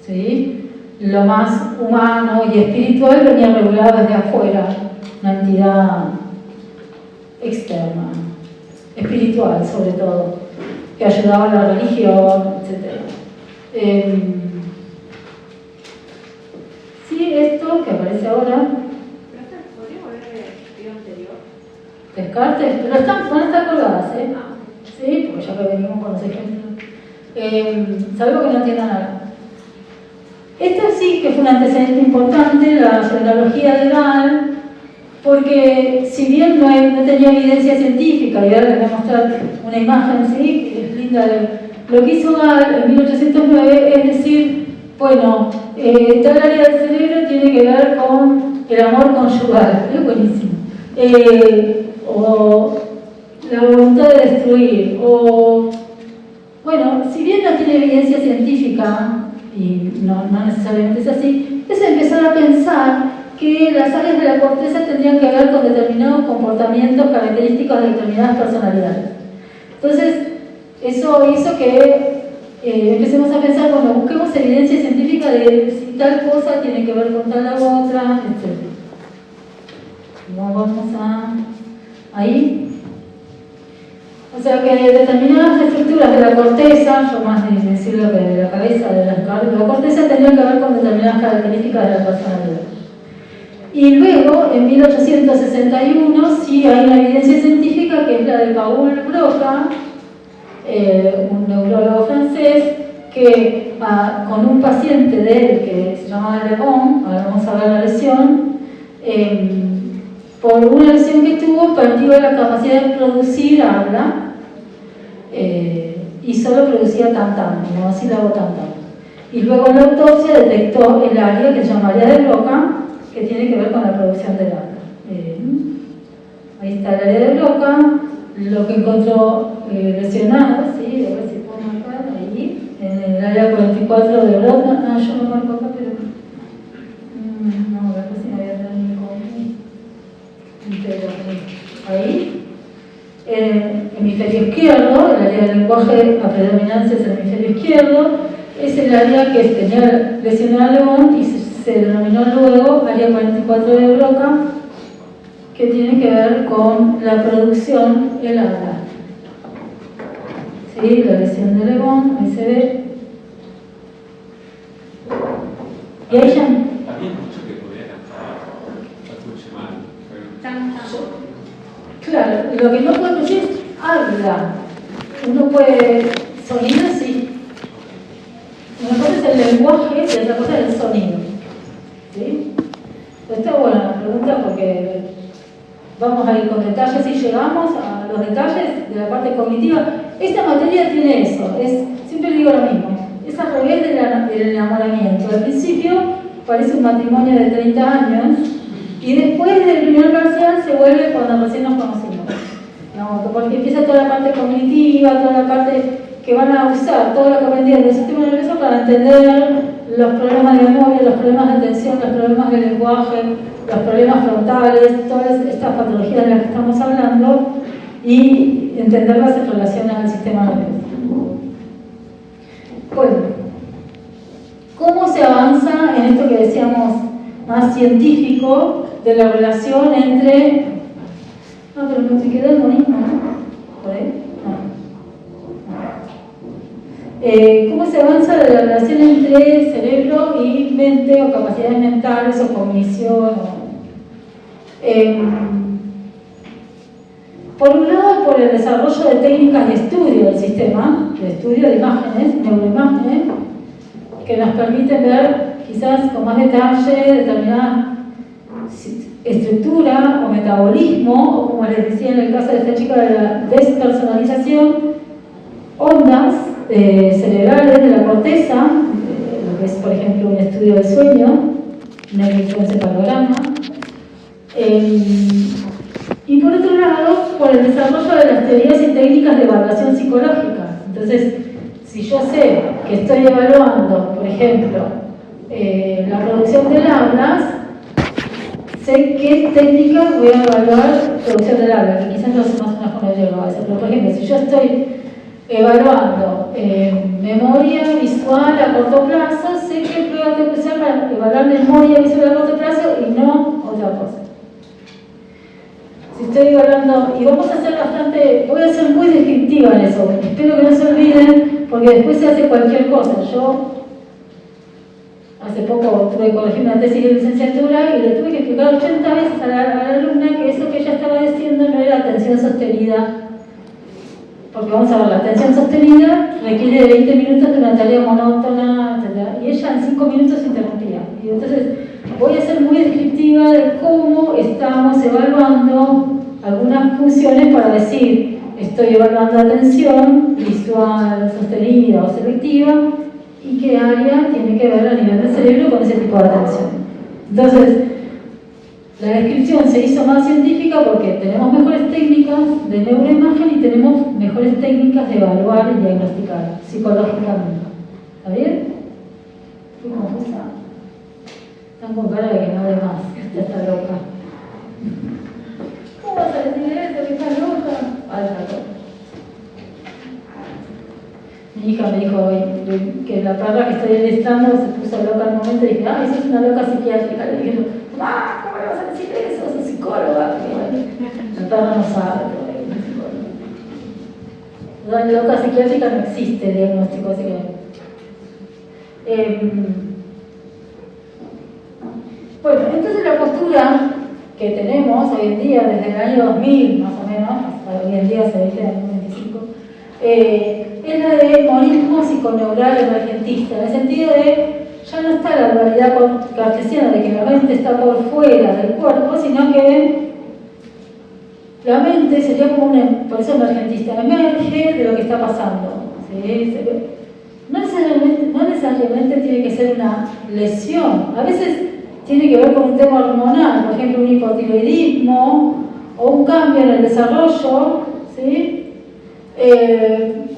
¿sí? Lo más humano y espiritual venía regulado desde afuera, una entidad externa, espiritual sobre todo, que ayudaba a la religión, etc. Sí, esto que aparece ahora. ¿Podría volver al video anterior? Descartes, pero van a estar colgadas, ¿eh? Sí, porque ya que venimos con los ejemplos. Salvo que no entiendan nada. Esta sí que fue un antecedente importante, la frenología legal, porque si bien no tenía evidencia científica, y ahora les voy a mostrar una imagen, ¿sí? Que es linda, lo que hizo Gall en 1809 es decir, bueno, tal área del cerebro tiene que ver con el amor conyugal, es buenísimo, o la voluntad de destruir, o bueno, si bien no tiene evidencia científica, y no necesariamente es así, es empezar a pensar que las áreas de la corteza tendrían que ver con determinados comportamientos característicos de determinadas personalidades. Entonces, eso hizo que empecemos a pensar, bueno, busquemos evidencia científica de si tal cosa tiene que ver con tal o otra, etc. Vamos ahí. O sea que determinadas estructuras de la corteza, yo más de decirlo que de la cabeza, de la corteza tendrían que ver con determinadas características de la personalidad. Y luego, en 1861, sí hay una evidencia científica que es la de Paul Broca, un neurólogo francés, que con un paciente de él que se llamaba Le Bon, ahora vamos a ver la lesión, por una lesión que tuvo, perdió la capacidad de producir habla y solo producía tantán, monosílabo tantán. Y luego en la autopsia detectó el área que se llama área de Broca, que tiene que ver con la producción del habla. Ahí está el área de Broca, lo que encontró lesionado, ¿sí? A ver si puedo marcar ahí, en el área 44 de Broca. Ah, yo no marco acá, pero no, la cosa me había dado ahí. El hemisferio izquierdo, el área del lenguaje a predominancia es el hemisferio izquierdo, es el área que tenía lesionado a León y se denominó luego área 44 de Broca, que tiene que ver con la producción del habla. ¿Sí? La lesión de León, ahí se ve. Y ahí ya. Había dicho que podía cantar, lo escuché mal. Claro, lo que no puede decir es habla. Uno puede. Sonido sí. Una cosa es el lenguaje y otra cosa es el sonido. ¿Sí? Esta es buena la pregunta porque vamos a ir con detalles y llegamos a los detalles de la parte cognitiva. Esta materia tiene eso, siempre digo lo mismo, es al revés del enamoramiento. Al principio parece un matrimonio de 30 años y después del primer parcial se vuelve cuando recién nos conocimos. No, porque empieza toda la parte cognitiva, toda la parte que van a usar, todo lo que aprendieron del sistema nervioso para entender los problemas de memoria, los problemas de atención, los problemas del lenguaje, los problemas frontales, todas estas patologías de las que estamos hablando y entenderlas en relación al sistema nervioso. Bueno, ¿cómo se avanza en esto que decíamos más científico de la relación entre... No, pero me quedó el monismo, ¿no? ¿Por ahí? No. ¿Cómo se avanza de la relación entre cerebro y mente o capacidades mentales o cognición? Por un lado, por el desarrollo de técnicas de estudio del sistema, de estudio de imágenes, neuroimágenes, que nos permiten ver quizás con más detalle determinada estructura o metabolismo, o como les decía en el caso de esta chica de la despersonalización, ondas cerebrales de la corteza, lo que es por ejemplo un estudio del sueño, un electroencefalograma, y por otro lado, por el desarrollo de las teorías y técnicas de evaluación psicológica. Entonces, si yo sé que estoy evaluando, por ejemplo, la producción del habla, sé qué técnica voy a evaluar producción del habla, que quizás no hacemos una fonoaudióloga, pero por ejemplo, si yo estoy evaluando memoria visual a corto plazo, sé qué prueba tengo que usar para evaluar memoria visual a corto plazo y no otra cosa. Si estoy evaluando, y vamos a hacer bastante, voy a ser muy descriptiva en eso, espero que no se olviden, porque después se hace cualquier cosa. Yo hace poco tuve que corregir una tesis de licenciatura y le tuve que explicar 80 veces a la alumna que eso que ella estaba diciendo no era atención sostenida. Porque vamos a ver, la atención sostenida requiere de 20 minutos de una tarea monótona, etc. Y ella en 5 minutos se interrumpía. Y entonces voy a ser muy descriptiva de cómo estamos evaluando algunas funciones para decir estoy evaluando atención visual, sostenida o selectiva y qué área tiene que ver a nivel del cerebro con ese tipo de atención. Entonces, la descripción se hizo más científica porque tenemos mejores técnicas de neuroimagen y tenemos mejores técnicas de evaluar y diagnosticar psicológicamente. ¿Está bien? Fui confusa. Están con cara de que no de más. Esta está loca. ¿Cómo vas a decir eso? ¿Que estás loca? Alta loca. Mi hija me dijo hoy que la perra que estoy enlistando se puso loca al momento y dije, ah, eso es una loca psiquiátrica. Le dije, ah, ¿cómo le vas a decir eso? Sos psicóloga. La perra no sabe todavía, no es psicóloga. La loca psiquiátrica no existe, diagnóstico psiquiátrico. Bueno, entonces la postura que tenemos hoy en día, desde el año 2000 más o menos, hasta hoy en día se dice en el 2025, es la de monismo psiconeural emergentista, en el sentido de ya no está la dualidad cartesiana de que la mente está por fuera del cuerpo, sino que la mente sería como por eso emergentista, emerge de lo que está pasando. ¿Sí? No necesariamente tiene que ser una lesión, a veces tiene que ver con un tema hormonal, por ejemplo un hipotiroidismo o un cambio en el desarrollo, ¿sí?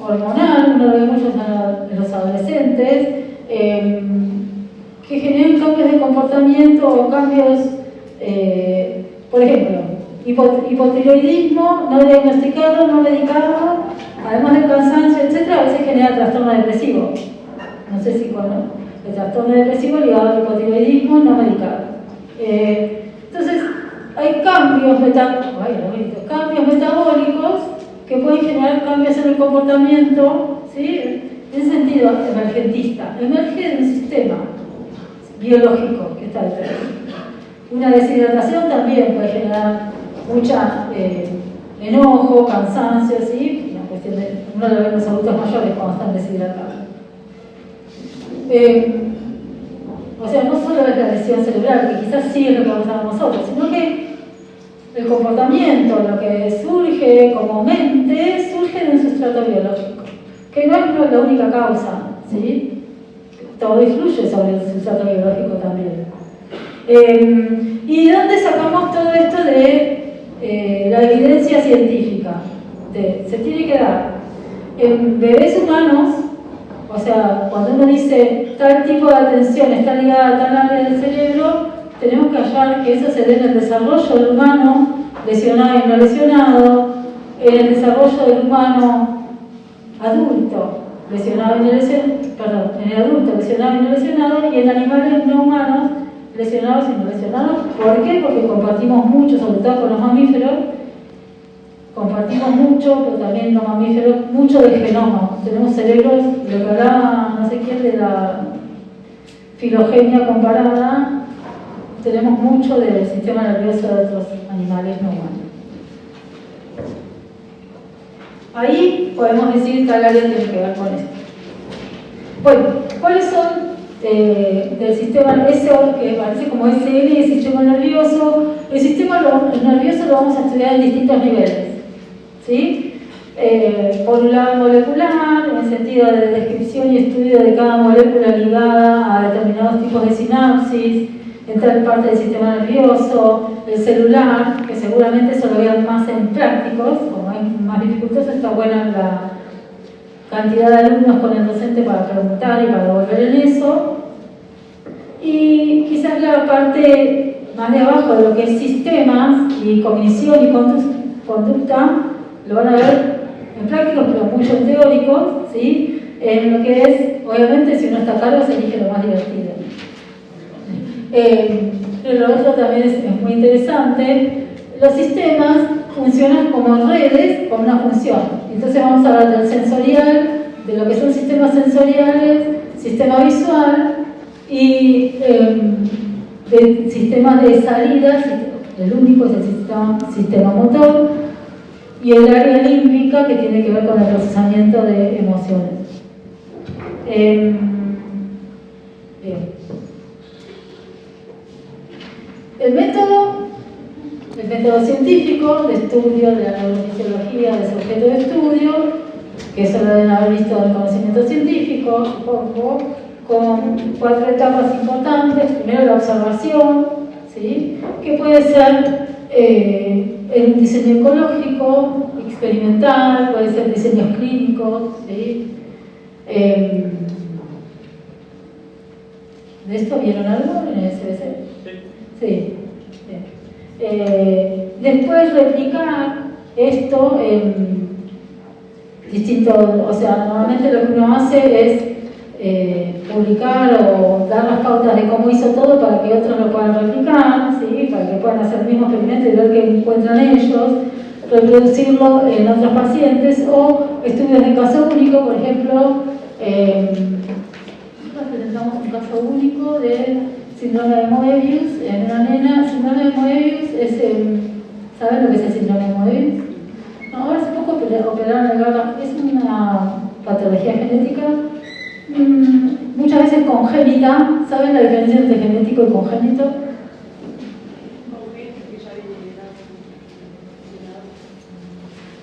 Hormonal, uno lo ve mucho en los adolescentes, que generan cambios de comportamiento o cambios, por ejemplo, hipotiroidismo no diagnosticado, no medicado, además del cansancio, etc., a veces genera trastorno depresivo. No sé si el trastorno depresivo ligado al hipotiroidismo no medicado. Entonces, hay cambios metabólicos que pueden generar cambios en el comportamiento, ¿sí? En sentido emergentista. Emerge de un sistema biológico que está detrás. Una deshidratación también puede generar mucha enojo, cansancio, ¿sí? Una cuestión de, uno lo ve en los adultos mayores cuando están deshidratados. O sea, no solo es la lesión cerebral, que quizás sí es lo que causamos nosotros, sino que el comportamiento, lo que surge como mente, surge de un sustrato biológico, que no es la única causa, ¿sí? Todo influye sobre el sustrato biológico también. ¿Y de dónde sacamos todo esto de la evidencia científica? Se tiene que dar en bebés humanos, o sea, cuando uno dice tal tipo de atención está ligada a tal área del cerebro, tenemos que hallar que eso se dé en el desarrollo del humano lesionado y no lesionado, en el desarrollo del humano adulto lesionado y no lesionado, en el adulto lesionado y no lesionado, y en animales no humanos lesionados y no lesionados. ¿Por qué? Porque compartimos mucho, sobre todo con los mamíferos, compartimos mucho, pero también los mamíferos, mucho del genoma. Tenemos cerebros, lo que hablaba no sé quién de la filogenia comparada, tenemos mucho del sistema nervioso de otros animales no humanos. Ahí podemos decir que tal área tiene que ver con esto. Bueno, ¿cuáles son del sistema S, que parece como SN, el sistema nervioso? El sistema nervioso lo vamos a estudiar en distintos niveles, ¿sí? Por un lado molecular, en el sentido de descripción y estudio de cada molécula ligada a determinados tipos de sinapsis, en tal parte del sistema nervioso, el celular, que seguramente eso lo vean más en prácticos, como es más dificultoso, está buena la cantidad de alumnos con el docente para preguntar y para devolver en eso. Y quizás la parte más de abajo de lo que es sistemas y cognición y conducta, lo van a ver en prácticos, pero mucho en teóricos, ¿sí? En lo que es, obviamente, si uno está a cargo, se elige lo más divertido. Pero lo otro también es muy interesante. Los sistemas funcionan como redes con una función. Entonces vamos a hablar del sensorial, de lo que son sistemas sensoriales, sistema visual y de sistemas de salidas. El único es el sistema motor y el área límbica, que tiene que ver con el procesamiento de emociones. Bien. El método científico de estudio de la neurofisiología de ese objeto de estudio, que eso lo deben haber visto en el conocimiento científico, supongo, con 4 etapas importantes. Primero, la observación, ¿sí? Que puede ser en un diseño ecológico, experimental, puede ser diseños clínicos, ¿sí? ¿De esto vieron algo en el SBC? Sí. Después replicar esto en distintos, o sea, normalmente lo que uno hace es publicar o dar las pautas de cómo hizo todo para que otros lo puedan replicar, ¿sí? Para que puedan hacer el mismo experimento y ver qué encuentran ellos, reproducirlo en otros pacientes o estudios de caso único. Por ejemplo, nosotros presentamos un caso único de síndrome de Moebius en una nena. Síndrome de Moebius es, ¿saben lo que es el síndrome de Moebius? No, ahora hace poco operaron el garra, es una patología genética, muchas veces congénita. ¿Saben la diferencia entre genético y congénito?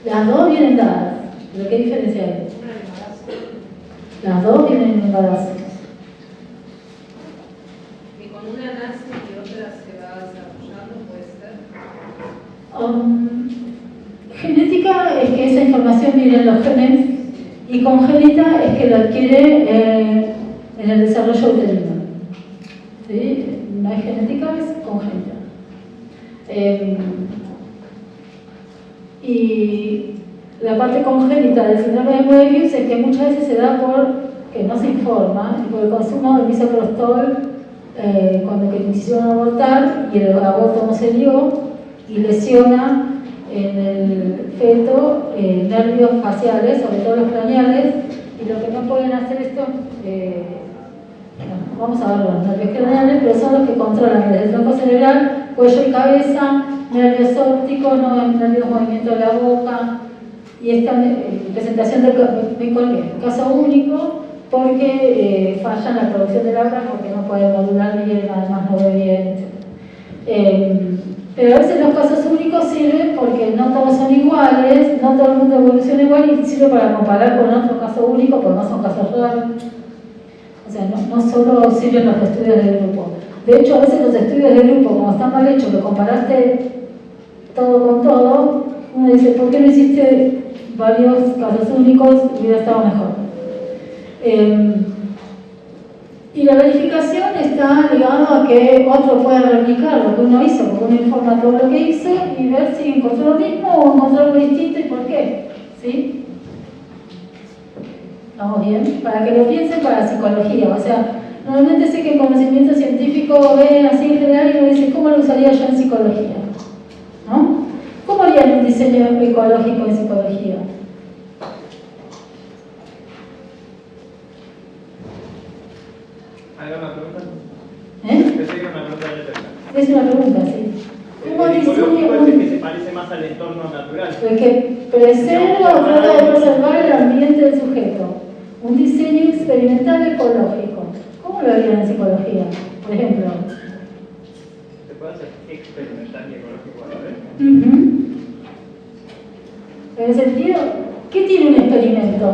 Las dos vienen dadas. ¿Pero qué diferencia hay? Las dos vienen en embarazo. Y con una nace y otra se va desarrollando, puede ser. Genética es que esa información viene en los genes y congénita es que lo adquiere en el desarrollo uterino. ¿Sí? No hay genética, es congénita. Y la parte congénita del síndrome de Moebius es que muchas veces se da por que no se informa y por el consumo de misoprostol cuando quisieron abortar y el aborto no se dio y lesiona en el feto nervios faciales, sobre todo los craneales, y lo que no pueden hacer esto, vamos a ver los nervios craneales, pero son los que controlan desde el tronco cerebral, cuello y cabeza, nervios ópticos, nervios movimiento de la boca, y esta presentación de caso único porque falla en la producción de labras porque no puede modular bien, además no ve bien, etc. Pero a veces los casos únicos sirven porque no todos son iguales, no todo el mundo evoluciona igual y sirve para comparar con otro caso único porque no son casos raros. O sea, no solo sirven los estudios de grupo. De hecho, a veces los estudios de grupo, como están mal hechos, que comparaste todo con todo, uno dice, ¿por qué no hiciste varios casos únicos y hubiera estado mejor? Y la verificación está ligada a que otro pueda replicar lo que uno hizo, porque uno informa todo lo que hizo y ver si encontró lo mismo o encontró algo distinto y por qué. ¿Sí? ¿Estamos bien? Para que lo piensen para psicología. O sea, normalmente sé que el conocimiento científico ve así en general y uno dice, ¿cómo lo usaría yo en psicología? ¿No? ¿Cómo harían un diseño ecológico en psicología? ¿Hay una pregunta? Pensé que era una pregunta de es una pregunta, sí. ¿Cómo el ecológico es el diseña que se parece más al entorno natural. el que preserva o trata de preservar el ambiente del sujeto? Un diseño experimental ecológico. ¿Cómo lo harían en psicología? Por ejemplo. ¿Se puede hacer experimental y ecológico a la vez? En el sentido, ¿qué tiene un experimento?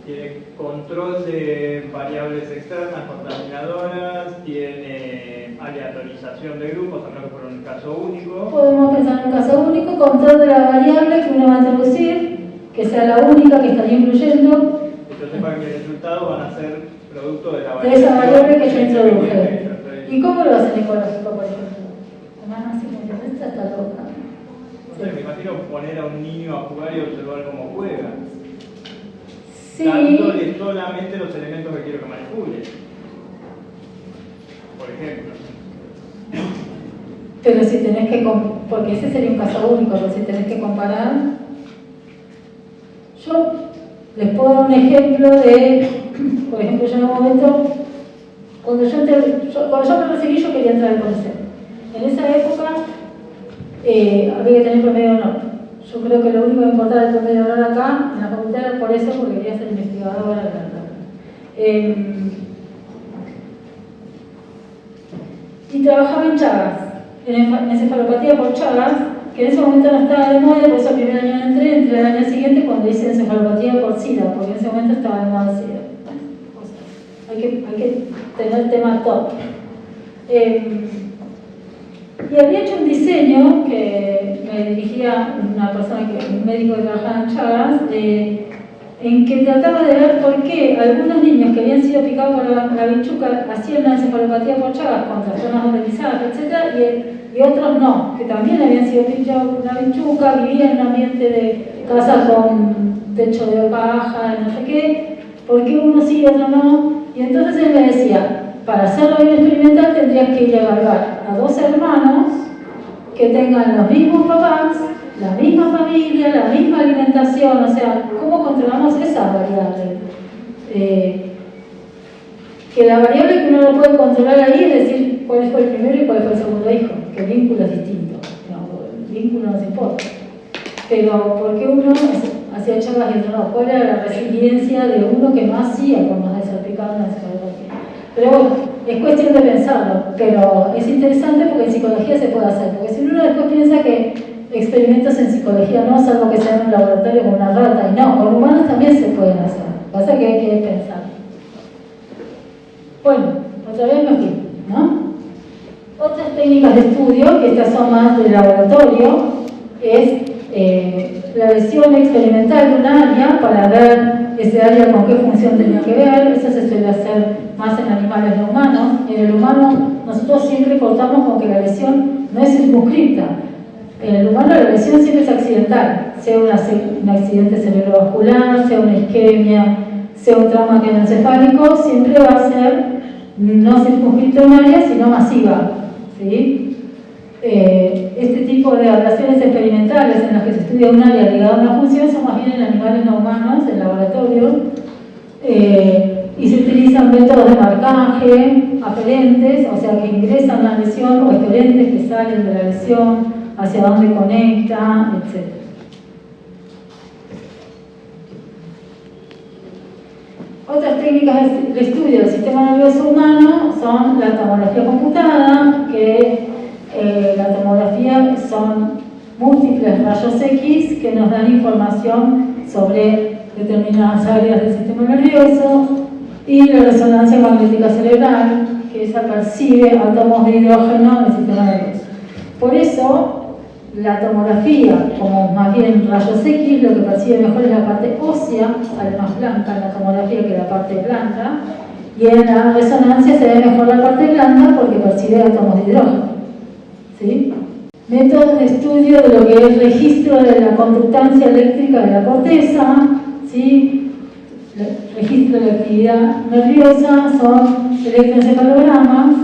Tiene control de variables externas contaminadoras, tiene aleatorización de grupos, a menos que fuera un caso único. Podemos pensar en un caso único, control de la variable que uno va a introducir, que sea la única que estaría incluyendo. Entonces, sepa que el resultado van a ser producto de la De esa variable que yo introduje. introduje. ¿Y cómo lo hacen ecológico, por ejemplo? Además, así como que esta está loca. No sé, me imagino poner a un niño a jugar y observar cómo juega. Sí. Dándole solamente los elementos que quiero que manipule. Por ejemplo. Pero si tenés que, porque ese sería un caso único, pero si tenés que comparar, yo les puedo dar un ejemplo de, por ejemplo, yo en un momento, cuando yo me recibí, yo quería entrar al CONICET. En esa época había que tener promedio de honor. Yo creo que lo único que importaba el promedio de honor acá, en la facultad, era por eso, porque quería ser investigadora. Y trabajaba en Chagas, en encefalopatía por Chagas, que en ese momento no estaba de moda, por eso el primer año no entré el año siguiente cuando hice encefalopatía por SIDA, porque en ese momento estaba de moda SIDA. Hay que tener tema top. Y había hecho un diseño que me dirigía un médico que trabajaba en Chagas, en que trataba de ver por qué algunos niños que habían sido picados por la vinchuca hacían la encefalopatía por Chagas con trastornos aprendizajes, etc., y otros no, que también habían sido picados por la vinchuca, vivían en un ambiente de casa con techo de paja, no sé qué, por qué uno sí y otro no. Y entonces él me decía, para hacerlo bien experimental tendrías que ir a evaluar a dos hermanos que tengan los mismos papás, la misma familia, la misma alimentación, o sea, ¿cómo controlamos esa variable? Que la variable que uno no puede controlar ahí es decir cuál fue el primero y cuál fue el segundo hijo, que el vínculo es distinto, no, el vínculo no se importa. Pero ¿por qué uno hacía Chagas y otro no? ¿Cuál era la resiliencia de uno que no hacía cuando se aplicaba una encefalopatía? Pero bueno, es cuestión de pensarlo, pero es interesante porque en psicología se puede hacer, porque si uno después piensa que experimentos en psicología no, salvo que sea en un laboratorio con una rata, y no, con humanos también se pueden hacer. Pasa que hay que pensar. Bueno, otra vez me fui, ¿no? Otras técnicas de estudio, que estas son más de laboratorio, es la lesión experimental de un área para ver ese área con qué función tenía que ver. Eso se suele hacer más en animales no humanos. En el humano nosotros siempre cortamos con que la lesión no es circunscripta. En el humano la lesión siempre es accidental, sea un accidente cerebrovascular, sea una isquemia, sea un trauma craneoencefálico, siempre va a ser no circunscripta a un área, sino masiva, ¿sí? Este tipo de ablaciones experimentales en las que se estudia un área ligada a una función son más bien en animales no humanos, en laboratorio, y se utilizan métodos de marcaje aferentes, o sea que ingresan la lesión, o eferentes que salen de la lesión, hacia dónde conecta, etc. Otras técnicas de estudio del sistema nervioso humano son la tomografía computada, que la tomografía son múltiples rayos X que nos dan información sobre determinadas áreas del sistema nervioso, y la resonancia magnética cerebral, que esa percibe átomos de hidrógeno en el sistema nervioso. Por eso, la tomografía, como más bien rayos X, lo que percibe mejor es la parte ósea, sale más blanca en la tomografía que la parte blanda, y en la resonancia se ve mejor la parte blanda porque percibe átomos de hidrógeno. ¿Sí? Métodos de estudio de lo que es registro de la conductancia eléctrica de la corteza, ¿sí? Registro de actividad nerviosa son electroencefalogramas,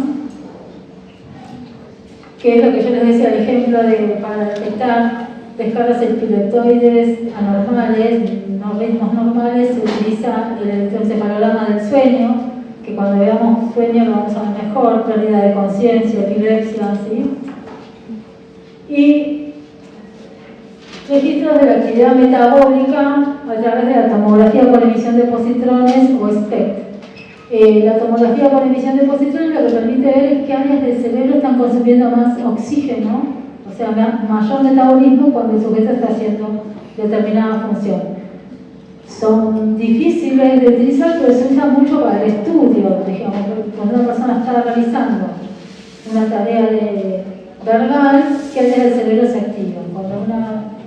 que es lo que yo les decía, el ejemplo de para detectar descargas epileptoides anormales, no ritmos normales, se utiliza el electroencefalograma del sueño, que cuando veamos sueño lo vamos a ver mejor, pérdida de conciencia, epilepsia, ¿sí? Y registros de la actividad metabólica a través de la tomografía por emisión de positrones o SPECT. La tomografía por emisión de positrones lo que permite ver es qué áreas del cerebro están consumiendo más oxígeno, o sea, mayor metabolismo cuando el sujeto está haciendo determinada función. Son difíciles de utilizar, pero se usan mucho para el estudio, digamos, cuando una persona está realizando una tarea de verbal, qué áreas del cerebro se activan.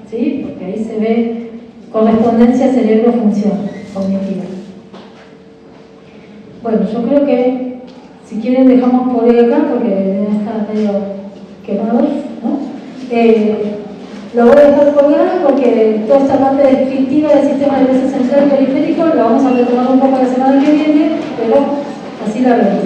¿Sí? Porque ahí se ve correspondencia cerebro-función cognitiva. Bueno, yo creo que si quieren dejamos por ahí acá porque deben estar medio quemados, ¿no? Lo voy a dejar colgado porque toda esta parte descriptiva del sistema nervioso central y periférico la vamos a retomar un poco la semana que viene, pero así la vemos.